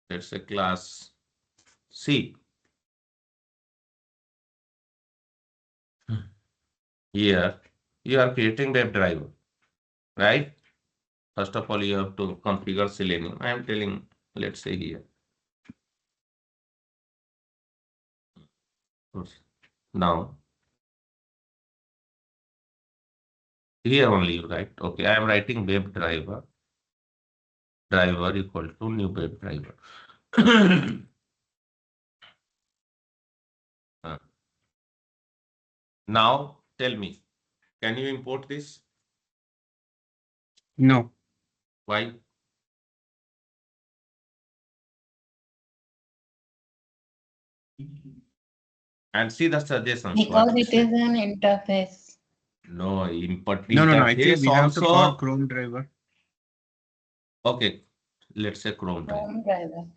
Speaker 1: That's a class C. Here you are creating WebDriver, right? First of all, you have to configure Selenium. I am telling, let's say here. Now, here only you write. Okay, I am writing web driver. Driver equal to new web driver. Now, tell me, can you import this?
Speaker 6: No.
Speaker 1: Why? And see the suggestions.
Speaker 5: Because
Speaker 1: What
Speaker 5: it is an interface.
Speaker 1: No, input
Speaker 6: No. Actually,
Speaker 1: interface
Speaker 6: we have to call
Speaker 1: also.
Speaker 6: Chrome driver.
Speaker 1: Okay, let's say Chrome driver.
Speaker 5: Chrome driver.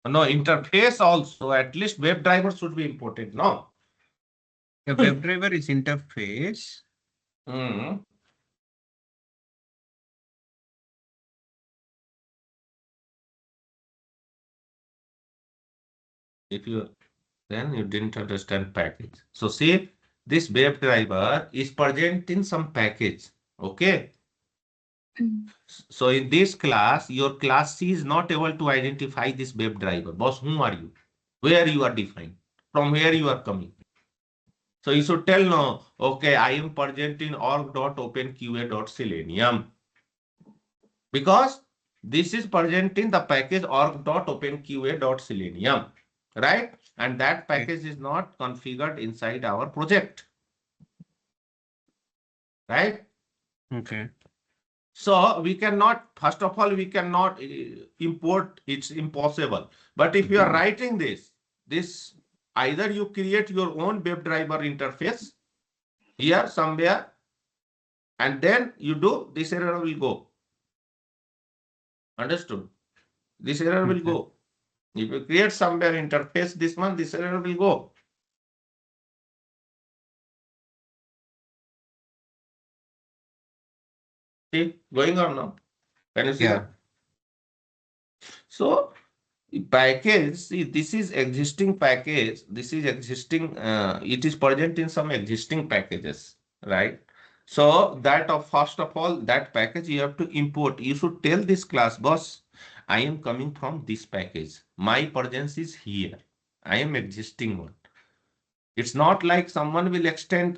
Speaker 1: No, interface also. At least web driver should be imported. No.
Speaker 6: The web driver is interface.
Speaker 1: Hmm. If you then you didn't understand package. So see, this web driver is present in some package. Okay. So in this class, your class C is not able to identify this web driver. Boss, whom are you? Where you are defined? From where you are coming? So you should tell no, okay, I am present in org.openqa.selenium. Because this is present in the package org.openqa.selenium, right? And that package is not configured inside our project, right?
Speaker 6: Okay.
Speaker 1: So we cannot, first of all, we cannot import, it's impossible. But if you are writing this either you create your own web driver interface here somewhere, and then you do, this error will go. Understood? This error will go. If you create somewhere interface this one, this error will go. See, going on now. Can you see that? So package, see, this is existing package. This is existing, it is present in some existing packages, right? So that of first of all, that package you have to import. You should tell this class, boss, I am coming from this package. My presence is here. I am existing one. It's not like someone will extend.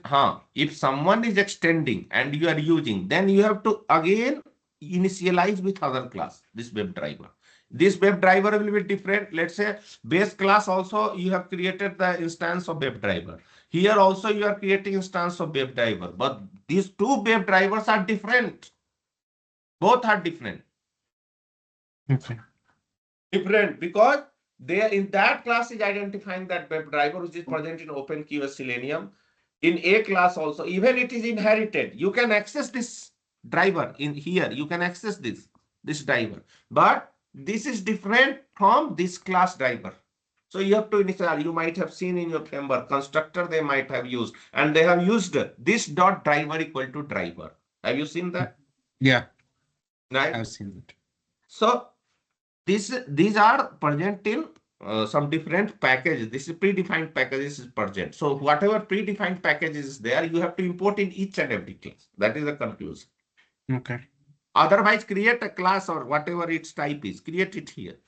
Speaker 1: If someone is extending and you are using, then you have to again initialize with other class, this web driver. This web driver will be different. Let's say base class also you have created the instance of web driver. Here also you are creating instance of web driver. But these two web drivers are different. Both are different.
Speaker 6: Okay.
Speaker 1: Different because they are in that class is identifying that web driver which is present in OpenQS Selenium. In a class also, even it is inherited, you can access this driver in here. You can access this driver, but this is different from this class driver. So you have to initialize. You might have seen in your framework constructor they might have used, and they have used this dot driver equal to driver. Have you seen that?
Speaker 6: Yeah,
Speaker 1: right?
Speaker 6: I've seen it.
Speaker 1: So these are present in some different packages. This is predefined packages is present. So whatever predefined package is there, you have to import in each and every class. That is the conclusion.
Speaker 6: Okay.
Speaker 1: Otherwise, create a class or whatever its type is, create it here.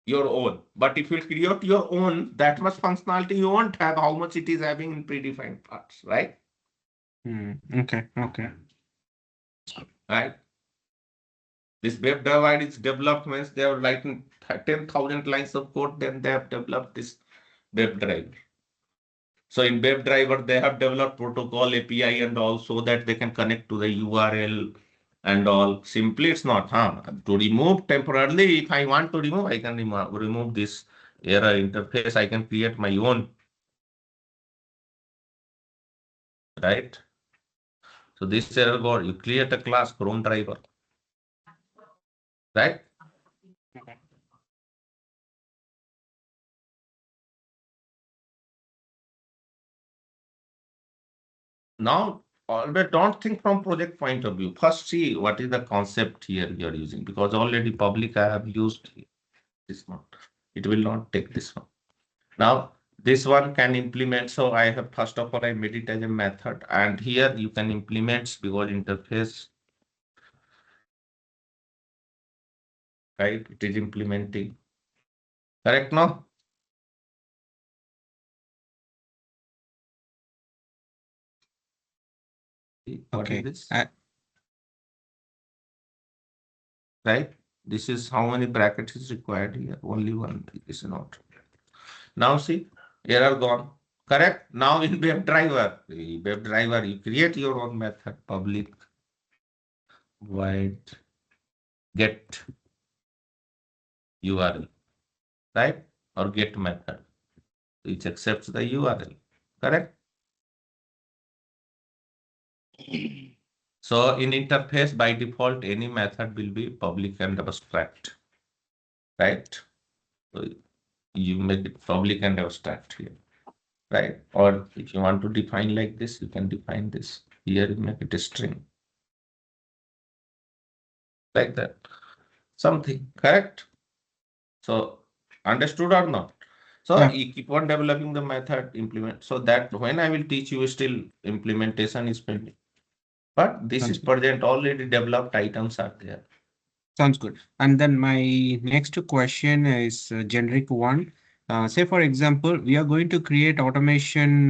Speaker 1: Your own. But if you create your own, that much functionality you won't have how much it is having in predefined parts, right?
Speaker 6: Okay.
Speaker 1: Right. This web driver is developed means they have written 10,000 lines of code, then they have developed this web driver. So in web driver, they have developed protocol API and all so that they can connect to the URL and all. Simply, it's not. To remove temporarily, if I want to remove, I can remove this error interface. I can create my own. Right? So this error got, you create a class Chrome driver. Right?
Speaker 6: Okay.
Speaker 1: Now, always don't think from project point of view. First, see what is the concept here you are using, because already public I have used this one. It will not take this one. Now, this one can implement. So I have, first of all, I made it as a method, and here you can implement because interface. right? It is implementing. Correct, no? What is
Speaker 6: Okay.
Speaker 1: this? Right? This is how many brackets is required here. Only one is not. Now see, error gone. Correct? Now in WebDriver, you create your own method, public void get URL, right? Or get method, which accepts the URL. Correct? So in interface, by default, any method will be public and abstract, right? So you make it public and abstract here, right? Or if you want to define like this, you can define this. Here you make it a string, like that. Something, correct? So understood or not? So
Speaker 6: Yeah.
Speaker 1: you keep on developing the method, implement. So that when I will teach you, still implementation is pending. But this
Speaker 6: Sounds
Speaker 1: is
Speaker 6: good.
Speaker 1: present, already developed items are there.
Speaker 6: Sounds good. And then my next question is a generic one. Say, for example, we are going to create automation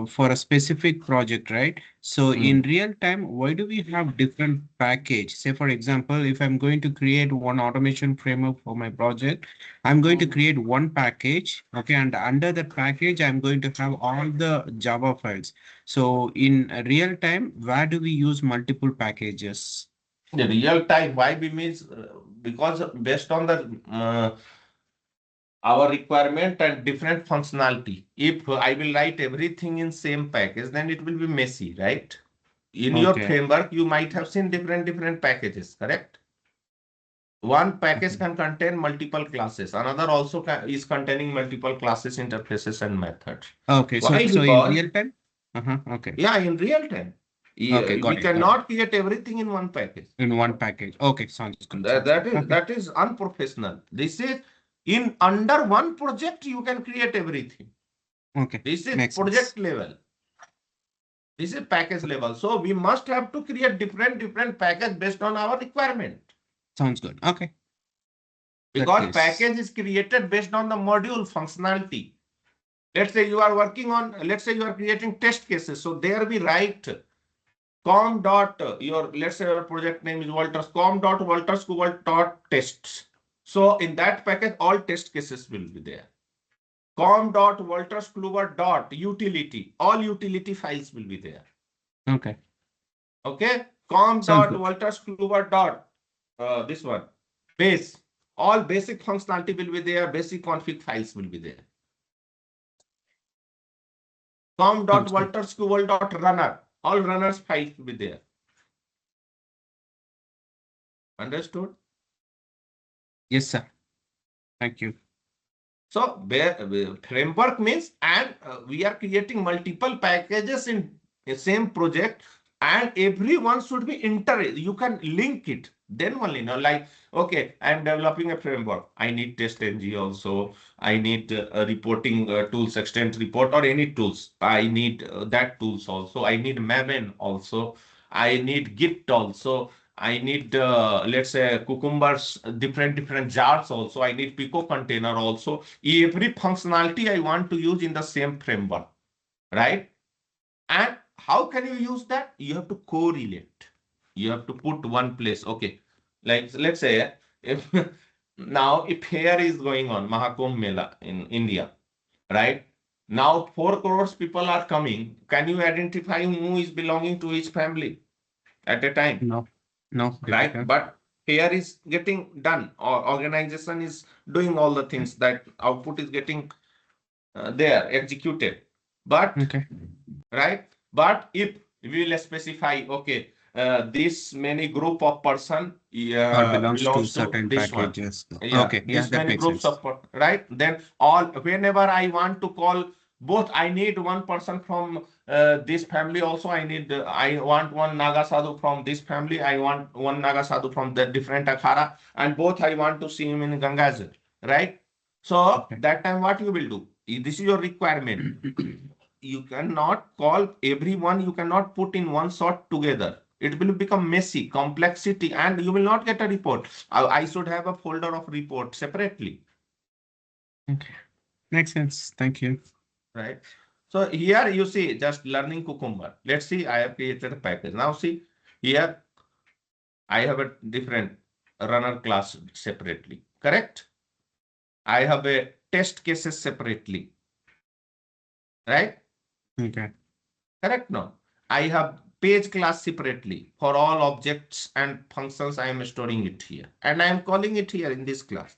Speaker 6: for a specific project, right? So in real time, why do we have different package? Say, for example, if I'm going to create one automation framework for my project, I'm going to create one package, okay, and under that package, I'm going to have all the Java files. So in real time, where do we use multiple packages?
Speaker 1: The real time, why we means because based on the our requirement and different functionality. If I will write everything in same package, then it will be messy, right? In your
Speaker 6: Okay.
Speaker 1: framework, you might have seen different packages, correct? One package can contain multiple classes. Another also is containing multiple classes, interfaces, and methods.
Speaker 6: Okay.
Speaker 1: Why?
Speaker 6: So in
Speaker 1: Because
Speaker 6: real time? Okay.
Speaker 1: yeah, in real time,
Speaker 6: Okay.
Speaker 1: we
Speaker 6: Got it. Got it.
Speaker 1: cannot create everything in one package.
Speaker 6: In one package. Okay. Sounds good.
Speaker 1: That,
Speaker 6: Sounds
Speaker 1: that
Speaker 6: good.
Speaker 1: is
Speaker 6: Okay.
Speaker 1: that is unprofessional. This is in under one project you can create everything.
Speaker 6: Okay.
Speaker 1: This is
Speaker 6: Makes
Speaker 1: project
Speaker 6: sense.
Speaker 1: level. This is package level. So we must have to create different package based on our requirement.
Speaker 6: Sounds good. Okay.
Speaker 1: Because package is created based on the module functionality. Let's say you are working on, let's say you are creating test cases. So there we write com dot your, let's say your project name is Walters, com dot Walters dot tests. So in that package, all test cases will be there. Com dot Walters dot utility, all utility files will be there.
Speaker 6: Okay.
Speaker 1: Okay. Com dot Walters dot this one base, all basic functionality will be there. Basic config files will be there. Com dot Walters dot runner, all runners files will be there. Understood?
Speaker 6: Yes, sir. Thank you.
Speaker 1: So framework means, and we are creating multiple packages in the same project, and everyone should be you can link it. Then only, like, okay, I'm developing a framework. I need test ng also. I need a reporting tools, extent report, or any tools. I need that tools also. I need Maven also. I need Git also. I need, let's say, cucumbers, different jars also. I need Pico container also. Every functionality I want to use in the same framework, right? And how can you use that? You have to correlate. You have to put one place. Okay, like let's say if now if fair is going on, Mahakumbh Mela in India, right? Now 4 crores people are coming. Can you identify who is belonging to each family at a time?
Speaker 6: No.
Speaker 1: Right?
Speaker 6: Difficult.
Speaker 1: But here is getting done, or organization is doing all the things, that output is getting there executed. But
Speaker 6: Okay.
Speaker 1: right, but if we will specify, okay, this many group of person
Speaker 6: Or belongs to
Speaker 1: belongs to
Speaker 6: certain
Speaker 1: this one.
Speaker 6: packages.
Speaker 1: Yeah,
Speaker 6: Okay. Yeah,
Speaker 1: this
Speaker 6: that
Speaker 1: many
Speaker 6: makes
Speaker 1: groups
Speaker 6: sense.
Speaker 1: of right. Then all, whenever I want to call both, I need one person from this family also. I want one Naga Sadhu from this family. I want one Naga Sadhu from the different Akhara, and both I want to see him in Gangazal, right? So that time what you will do? This is your requirement. You cannot call everyone. You cannot put in one shot together. It will become messy, complexity, and you will not get a report. I should have a folder of report separately.
Speaker 6: Okay. Makes sense. Thank you.
Speaker 1: Right. So here you see just learning Cucumber. Let's see, I have created a package. Now see here, I have a different runner class separately. Correct? I have a test cases separately. Right?
Speaker 6: Okay.
Speaker 1: Correct? No. I have page class separately for all objects and functions. I am storing it here. And I am calling it here in this class.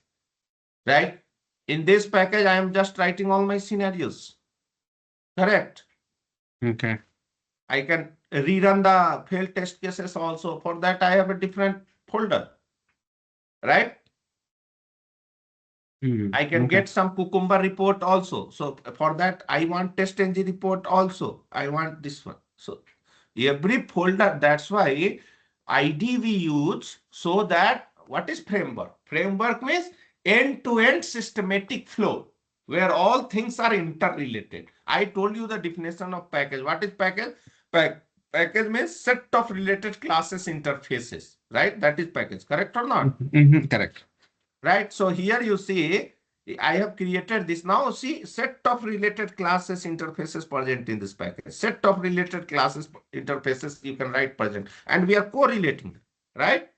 Speaker 1: Right? In this package, I am just writing all my scenarios. Correct?
Speaker 6: Okay.
Speaker 1: I can rerun the failed test cases also. For that, I have a different folder, right? I can
Speaker 6: Okay.
Speaker 1: get some Cucumber report also. So for that, I want test ng report also. I want this one. So every folder, that's why ID we use so that what is framework? Framework means end-to-end systematic flow where all things are interrelated. I told you the definition of package. What is package? Package means set of related classes interfaces, right? That is package, correct or not?
Speaker 6: Correct.
Speaker 1: Right. So here you see, I have created this. Now see, set of related classes interfaces present in this package. Set of related classes interfaces you can write present. And we are correlating, right?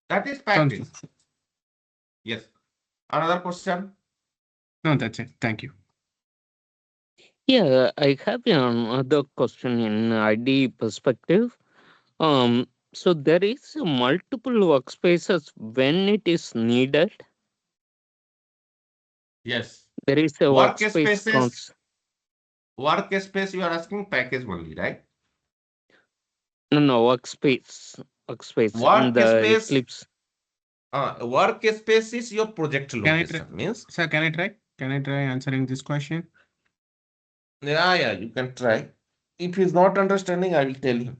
Speaker 1: That is package. Yes. Another question?
Speaker 6: No, that's it. Thank you.
Speaker 7: Yeah, I have another question in ID perspective. So there is multiple workspaces when it is needed.
Speaker 1: Yes.
Speaker 7: There is a workspace
Speaker 1: Workspaces. Workspace, you are asking package only, right?
Speaker 7: No, workspace. Workspace in the
Speaker 1: Workspace.
Speaker 7: Eclipse.
Speaker 1: Workspace is your project location. Means,
Speaker 6: sir, can I try? Can I try answering this question?
Speaker 1: yeah, you can try. If he's not understanding, I will tell him.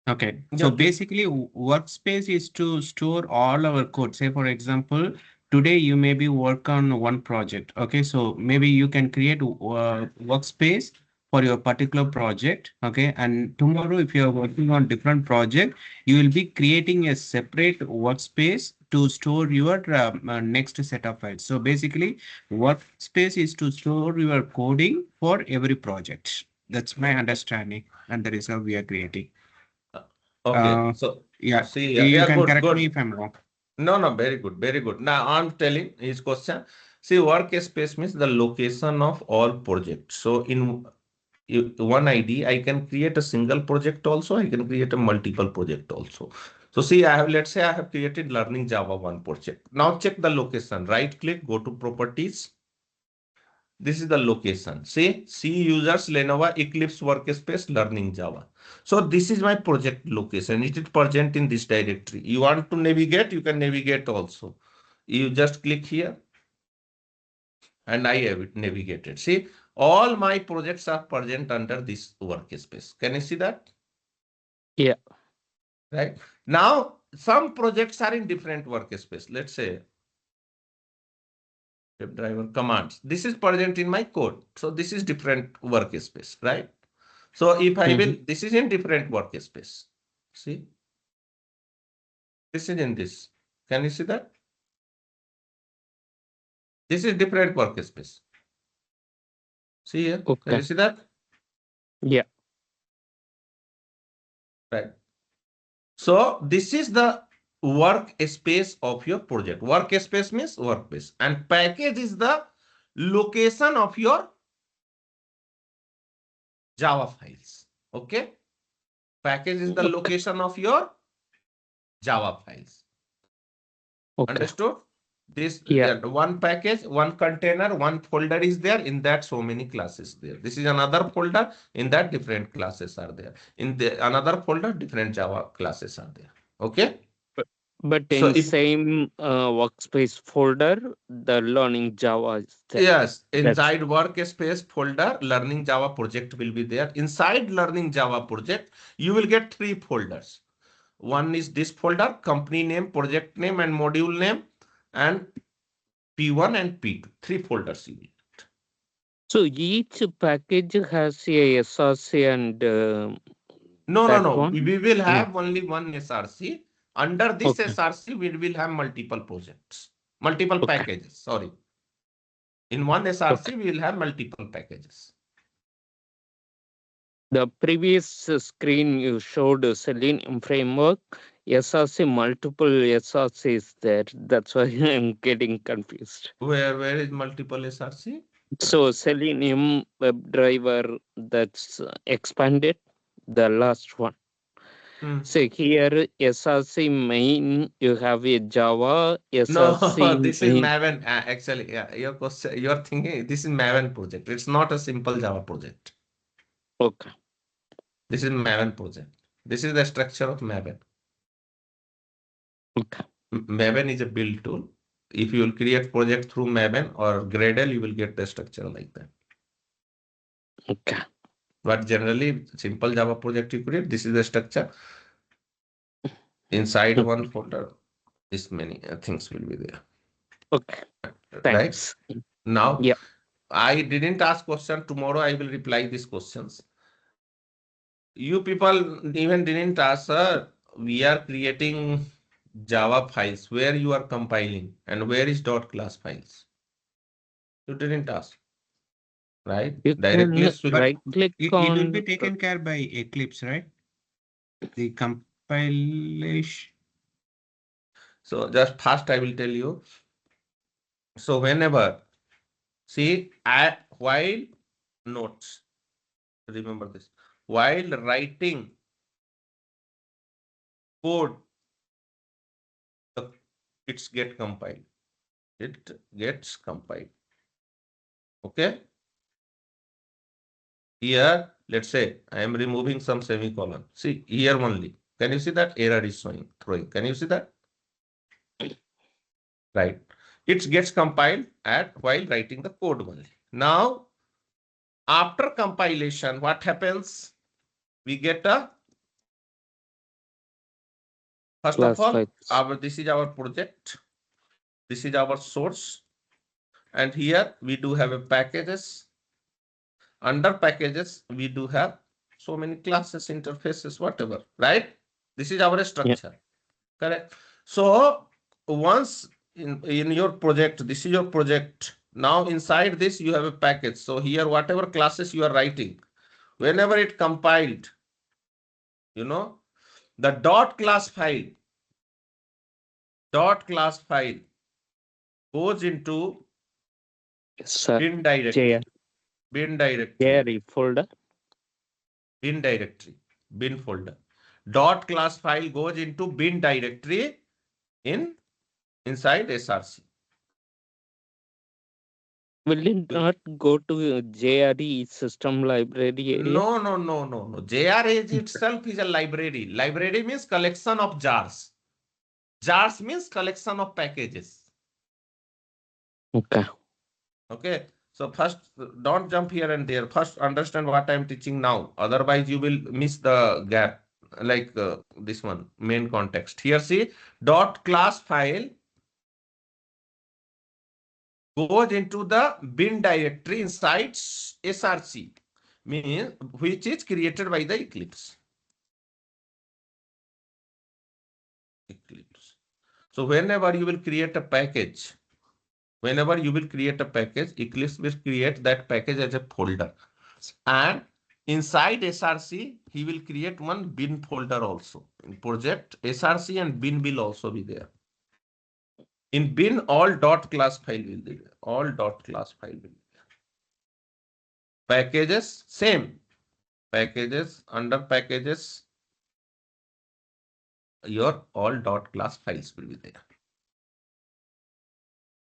Speaker 6: Okay.
Speaker 1: Yeah,
Speaker 6: So
Speaker 1: okay.
Speaker 6: basically, workspace is to store all our code. Say, for example, today you maybe work on one project. Okay. So maybe you can create a workspace for your particular project. Okay. And tomorrow, if you are working on different project, you will be creating a separate workspace to store your next set of files. So basically, workspace is to store your coding for every project. That's my understanding. And that is how we are creating.
Speaker 1: Okay, so
Speaker 6: Yeah,
Speaker 1: see,
Speaker 6: you can
Speaker 1: good,
Speaker 6: correct
Speaker 1: good.
Speaker 6: me if I'm wrong.
Speaker 1: No, very good, very good. Now I'm telling his question. See, workspace means the location of all projects. So in one ID, I can create a single project also. I can create a multiple project also. So see, let's say I have created learning Java 1 project. Now check the location. Right click, go to properties. This is the location. See users Lenovo Eclipse workspace learning Java. So this is my project location. It is present in this directory. You want to navigate, you can navigate also. You just click here and I have it navigated. See, all my projects are present under this workspace. Can you see that?
Speaker 7: Yeah.
Speaker 1: Right. Now, some projects are in different workspace. Let's say driver commands. This is present in my code. So this is different workspace, right? So if I will, this is in different workspace. See, this is in this. Can you see that? This is different workspace. See here. Can
Speaker 7: Okay.
Speaker 1: you see that?
Speaker 7: Yeah.
Speaker 1: Right. So this is the workspace of your project. Workspace means workspace, and package is the location of your Java files. Okay. Package is the
Speaker 7: Okay.
Speaker 1: location of your Java files.
Speaker 7: Okay.
Speaker 1: Understood? This
Speaker 7: Yeah.
Speaker 1: one package, one container, one folder is there. In that, so many classes there. This is another folder. In that, different classes are there. In the another folder, different Java classes are there. Okay.
Speaker 7: But
Speaker 1: So
Speaker 7: in
Speaker 1: if
Speaker 7: same workspace folder, the learning Java is there.
Speaker 1: yes,
Speaker 7: That's
Speaker 1: inside workspace folder, learning Java project will be there. Inside learning Java project, you will get 3 folders. One is this folder, company name, project name, and module name, and P1 and P2. 3 folders you will get.
Speaker 7: So each package has a SRC and
Speaker 1: No.
Speaker 7: one.
Speaker 1: We will have only one SRC. Under this
Speaker 7: Okay.
Speaker 1: SRC, we will have multiple projects, multiple
Speaker 7: Okay.
Speaker 1: packages. Sorry. In one SRC, we will have multiple packages.
Speaker 7: The previous screen you showed Selenium framework, SRC, multiple SRCs there. That's why I'm getting confused.
Speaker 1: Where is multiple SRC?
Speaker 7: So Selenium WebDriver, that's expanded, the last one. So here SRC main, you have a Java
Speaker 1: No,
Speaker 7: SRC
Speaker 1: this is
Speaker 7: main.
Speaker 1: Maven. Actually, yeah, your question, you're thinking this is Maven project. It's not a simple Java project.
Speaker 7: Okay.
Speaker 1: This is Maven project. This is the structure of Maven.
Speaker 7: Okay.
Speaker 1: Maven is a build tool. If you will create project through Maven or Gradle, you will get the structure like that.
Speaker 7: Okay.
Speaker 1: But generally, simple Java project you create, this is the structure. Inside one folder, this many things will be there.
Speaker 7: Okay.
Speaker 1: Right?
Speaker 7: Thanks.
Speaker 1: Now,
Speaker 7: Yeah.
Speaker 1: I didn't ask question. Tomorrow I will reply these questions. You people even didn't ask, sir, we are creating Java files where you are compiling and where is .class files. You didn't ask, right?
Speaker 7: You
Speaker 1: Directly
Speaker 7: can
Speaker 1: switch.
Speaker 7: right click
Speaker 6: It will be
Speaker 7: on
Speaker 6: taken care by Eclipse, right? The compilation.
Speaker 1: So just first I will tell you. So whenever, see, while notes, remember this, while writing code, it's get compiled. It gets compiled. Okay. Here, let's say I am removing some semicolon. See here only. Can you see that error is throwing? Can you see that? Right. It gets compiled at while writing the code only. Now, after compilation, what happens? We get a first
Speaker 7: class
Speaker 1: of all,
Speaker 7: files.
Speaker 1: this is our project. This is our source. And here we do have a packages. Under packages, we do have so many classes, interfaces, whatever, right? This is our
Speaker 7: Yeah.
Speaker 1: structure. Correct. So once in your project, this is your project. Now inside this, you have a package. So here, whatever classes you are writing, whenever it compiled, you know, the .class file goes into
Speaker 7: Sir,
Speaker 1: bin directory, bin directory,
Speaker 7: JRE folder.
Speaker 1: bin directory, bin folder. .class file goes into bin directory inside SRC.
Speaker 7: Will it not go to JRE system library area?
Speaker 1: No. JRAG itself is a library. Library means collection of jars. Jars means collection of packages.
Speaker 7: Okay.
Speaker 1: Okay. So first, don't jump here and there. First, understand what I'm teaching now. Otherwise, you will miss the gap. Like this one, main context. Here, see, .class file goes into the bin directory inside SRC, means which is created by the Eclipse. So whenever you will create a package, Eclipse will create that package as a folder. And inside SRC, he will create one bin folder also. In project, SRC and bin will also be there. In bin, all .class file will be there. All .class file will be there. Packages, same. Packages, under packages, your all .class files will be there.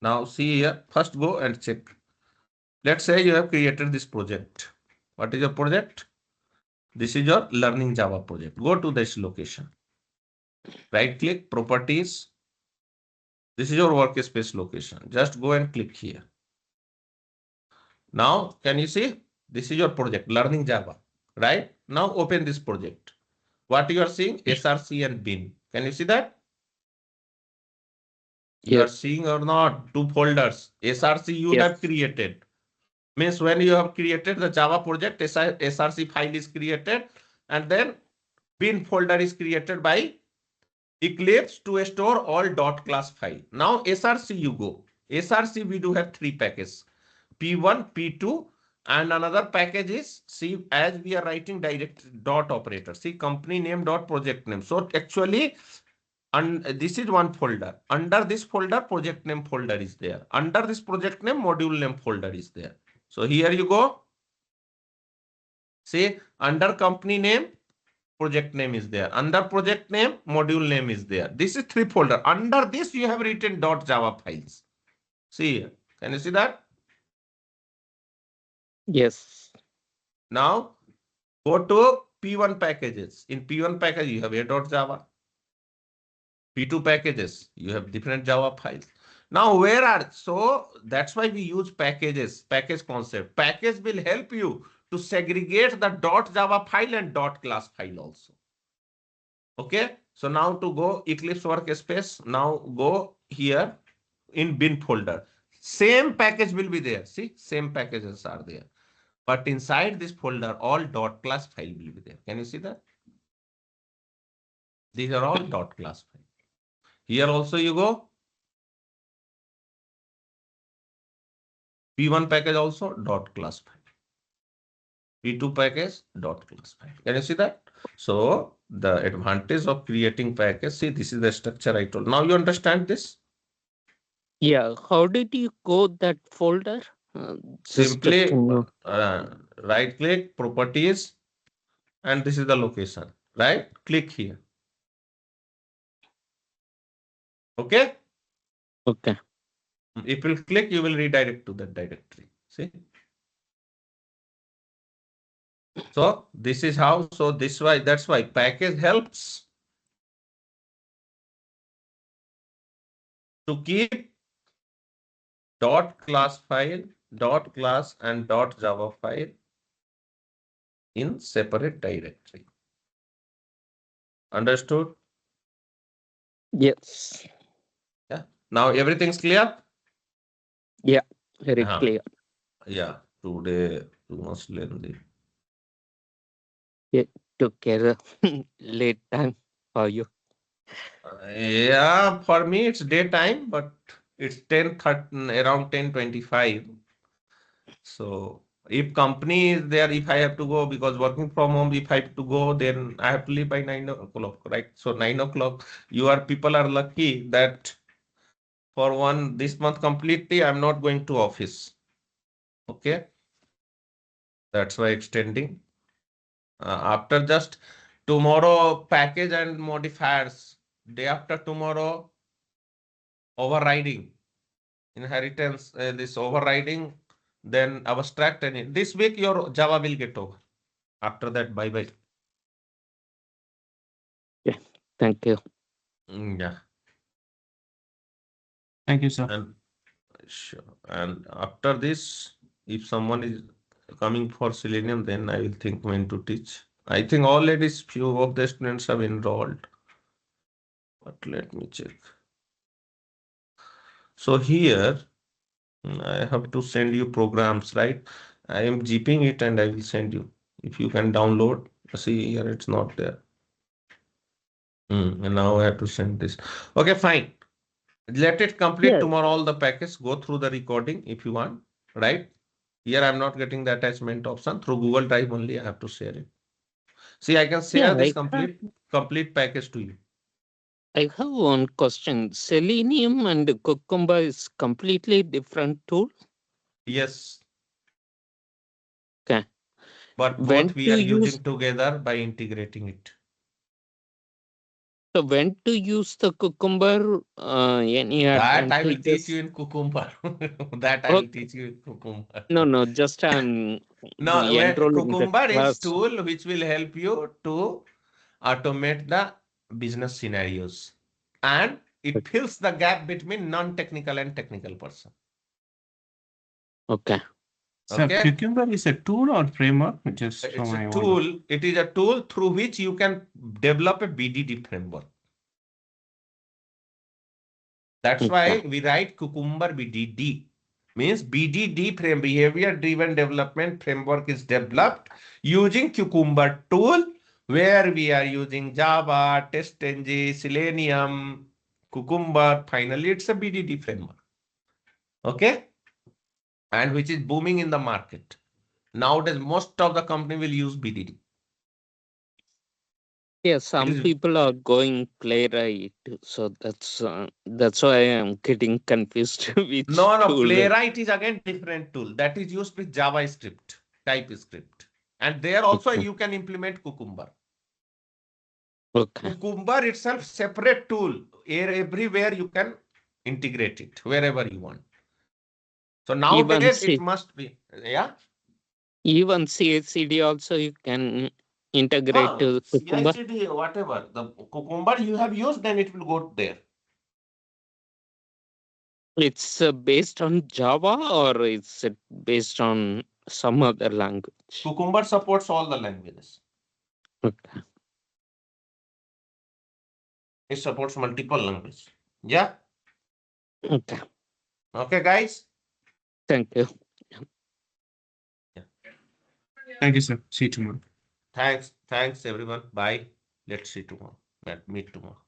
Speaker 1: Now see here, first go and check. Let's say you have created this project. What is your project? This is your learning Java project. Go to this location. Right click, properties. This is your workspace location. Just go and click here. Now, can you see? This is your project, learning Java. Right? Now open this project. What you are seeing? SRC and bin. Can you see that? You are
Speaker 7: Yes.
Speaker 1: seeing or not? Two folders. SRC you
Speaker 7: Yes.
Speaker 1: have created. Means when you have created the Java project, src file is created, and then bin folder is created by Eclipse to store all .class file. Now src you go. Src we do have 3 packages, P1, P2, and another package is, see, as we are writing direct dot operator, see, company name dot project name. So actually, and this is one folder. Under this folder, project name folder is there. Under this project name, module name folder is there. So here you go. See, under company name, project name is there. Under project name, module name is there. This is 3 folder. Under this, you have written .java files. See, can you see that?
Speaker 7: Yes.
Speaker 1: Now, go to P1 packages. In P1 package, you have a.java. P2 packages, you have different Java files. Now, so that's why we use packages, package concept. Package will help you to segregate the .java file and .class file also. Okay, so now to go Eclipse workspace, now go here in bin folder. Same package will be there. See, same packages are there. But inside this folder, all .class file will be there. Can you see that? These are all .class file. Here also you go. P1 package also .class file. P2 package .class file. Can you see that? So the advantage of creating package, see, this is the structure I told. Now you understand this?
Speaker 7: Yeah. How did you code that folder?
Speaker 1: Simply right click, properties, and this is the location. Right? Click here. Okay?
Speaker 7: Okay.
Speaker 1: If you click, you will redirect to that directory. See? So this is how, so that's why package helps to keep .class file, .class and .java file in separate directory. Understood?
Speaker 7: Yes.
Speaker 1: Yeah. Now everything's clear?
Speaker 7: Yeah. Very clear.
Speaker 1: Yeah. Today you must learn this.
Speaker 7: Together. Late time for you.
Speaker 1: Yeah, for me it's daytime, but it's 10:30, around 10:25. So if company is there, if I have to go, because working from home, if I have to go, then I have to leave by 9 o'clock, right? So 9 o'clock, people are lucky that for this month completely, I'm not going to office. Okay. That's why extending. After just tomorrow, package and modifiers. Day after tomorrow, overriding, inheritance, this overriding, then abstract, and this week your Java will get over. After that, bye bye.
Speaker 7: Yeah. Thank you.
Speaker 1: Yeah.
Speaker 6: Thank you, sir.
Speaker 1: And sure. And after this, if someone is coming for Selenium, then I will think when to teach. I think already few of the students have enrolled. But let me check. So here, I have to send you programs, right? I am zipping it and I will send you. If you can download, see here it's not there. And now I have to send this. Okay, fine. Let it complete
Speaker 7: Yeah.
Speaker 1: tomorrow all the packets. Go through the recording if you want, right? Here I'm not getting the attachment option. Through Google Drive only I have to share it. See, I can share this complete package to you.
Speaker 7: I have one question. Selenium and Cucumber is completely different tool.
Speaker 1: Yes.
Speaker 7: Okay.
Speaker 1: But
Speaker 7: When
Speaker 1: both we
Speaker 7: to
Speaker 1: are
Speaker 7: use
Speaker 1: using together by integrating it.
Speaker 7: so when to use the Cucumber? Any
Speaker 1: That I will teach
Speaker 7: advantages?
Speaker 1: you in Cucumber. That I will teach you in Cucumber.
Speaker 7: No. Just I'm
Speaker 1: No,
Speaker 7: enrolling the
Speaker 1: Cucumber is
Speaker 7: class.
Speaker 1: tool which will help you to automate the business scenarios. And it fills the gap between non-technical and technical person.
Speaker 7: Okay.
Speaker 6: So
Speaker 1: Okay.
Speaker 6: Cucumber is a tool or framework? Just
Speaker 1: It's a tool. It is a tool through which you can develop a BDD framework. That's why we write Cucumber BDD. Means BDD frame, behavior driven development framework is developed using Cucumber tool, where we are using Java, TestNG, Selenium, Cucumber. Finally, it's a BDD framework. Okay. And which is booming in the market. Nowadays, most of the company will use BDD.
Speaker 7: Yeah, some
Speaker 1: is-
Speaker 7: people are going playwright, so that's why I'm getting confused which
Speaker 1: No,
Speaker 7: tool.
Speaker 1: Playwright is again different tool that is used with JavaScript, TypeScript. And there also
Speaker 7: Okay.
Speaker 1: you can implement Cucumber.
Speaker 7: Okay.
Speaker 1: Cucumber itself separate tool. Everywhere you can integrate it wherever you want. So nowadays it must be, yeah.
Speaker 7: Even CI/CD also you can integrate to Cucumber.
Speaker 1: CI/CD, whatever the Cucumber you have used, then it will go there.
Speaker 7: It's based on Java or it's based on some other language?
Speaker 1: Cucumber supports all the languages.
Speaker 7: Okay.
Speaker 1: It supports multiple languages. Yeah.
Speaker 7: Okay.
Speaker 1: Okay, guys.
Speaker 7: Thank you.
Speaker 6: Thank you, sir. See you tomorrow.
Speaker 1: Thanks everyone. Bye. Let's see tomorrow. Meet tomorrow.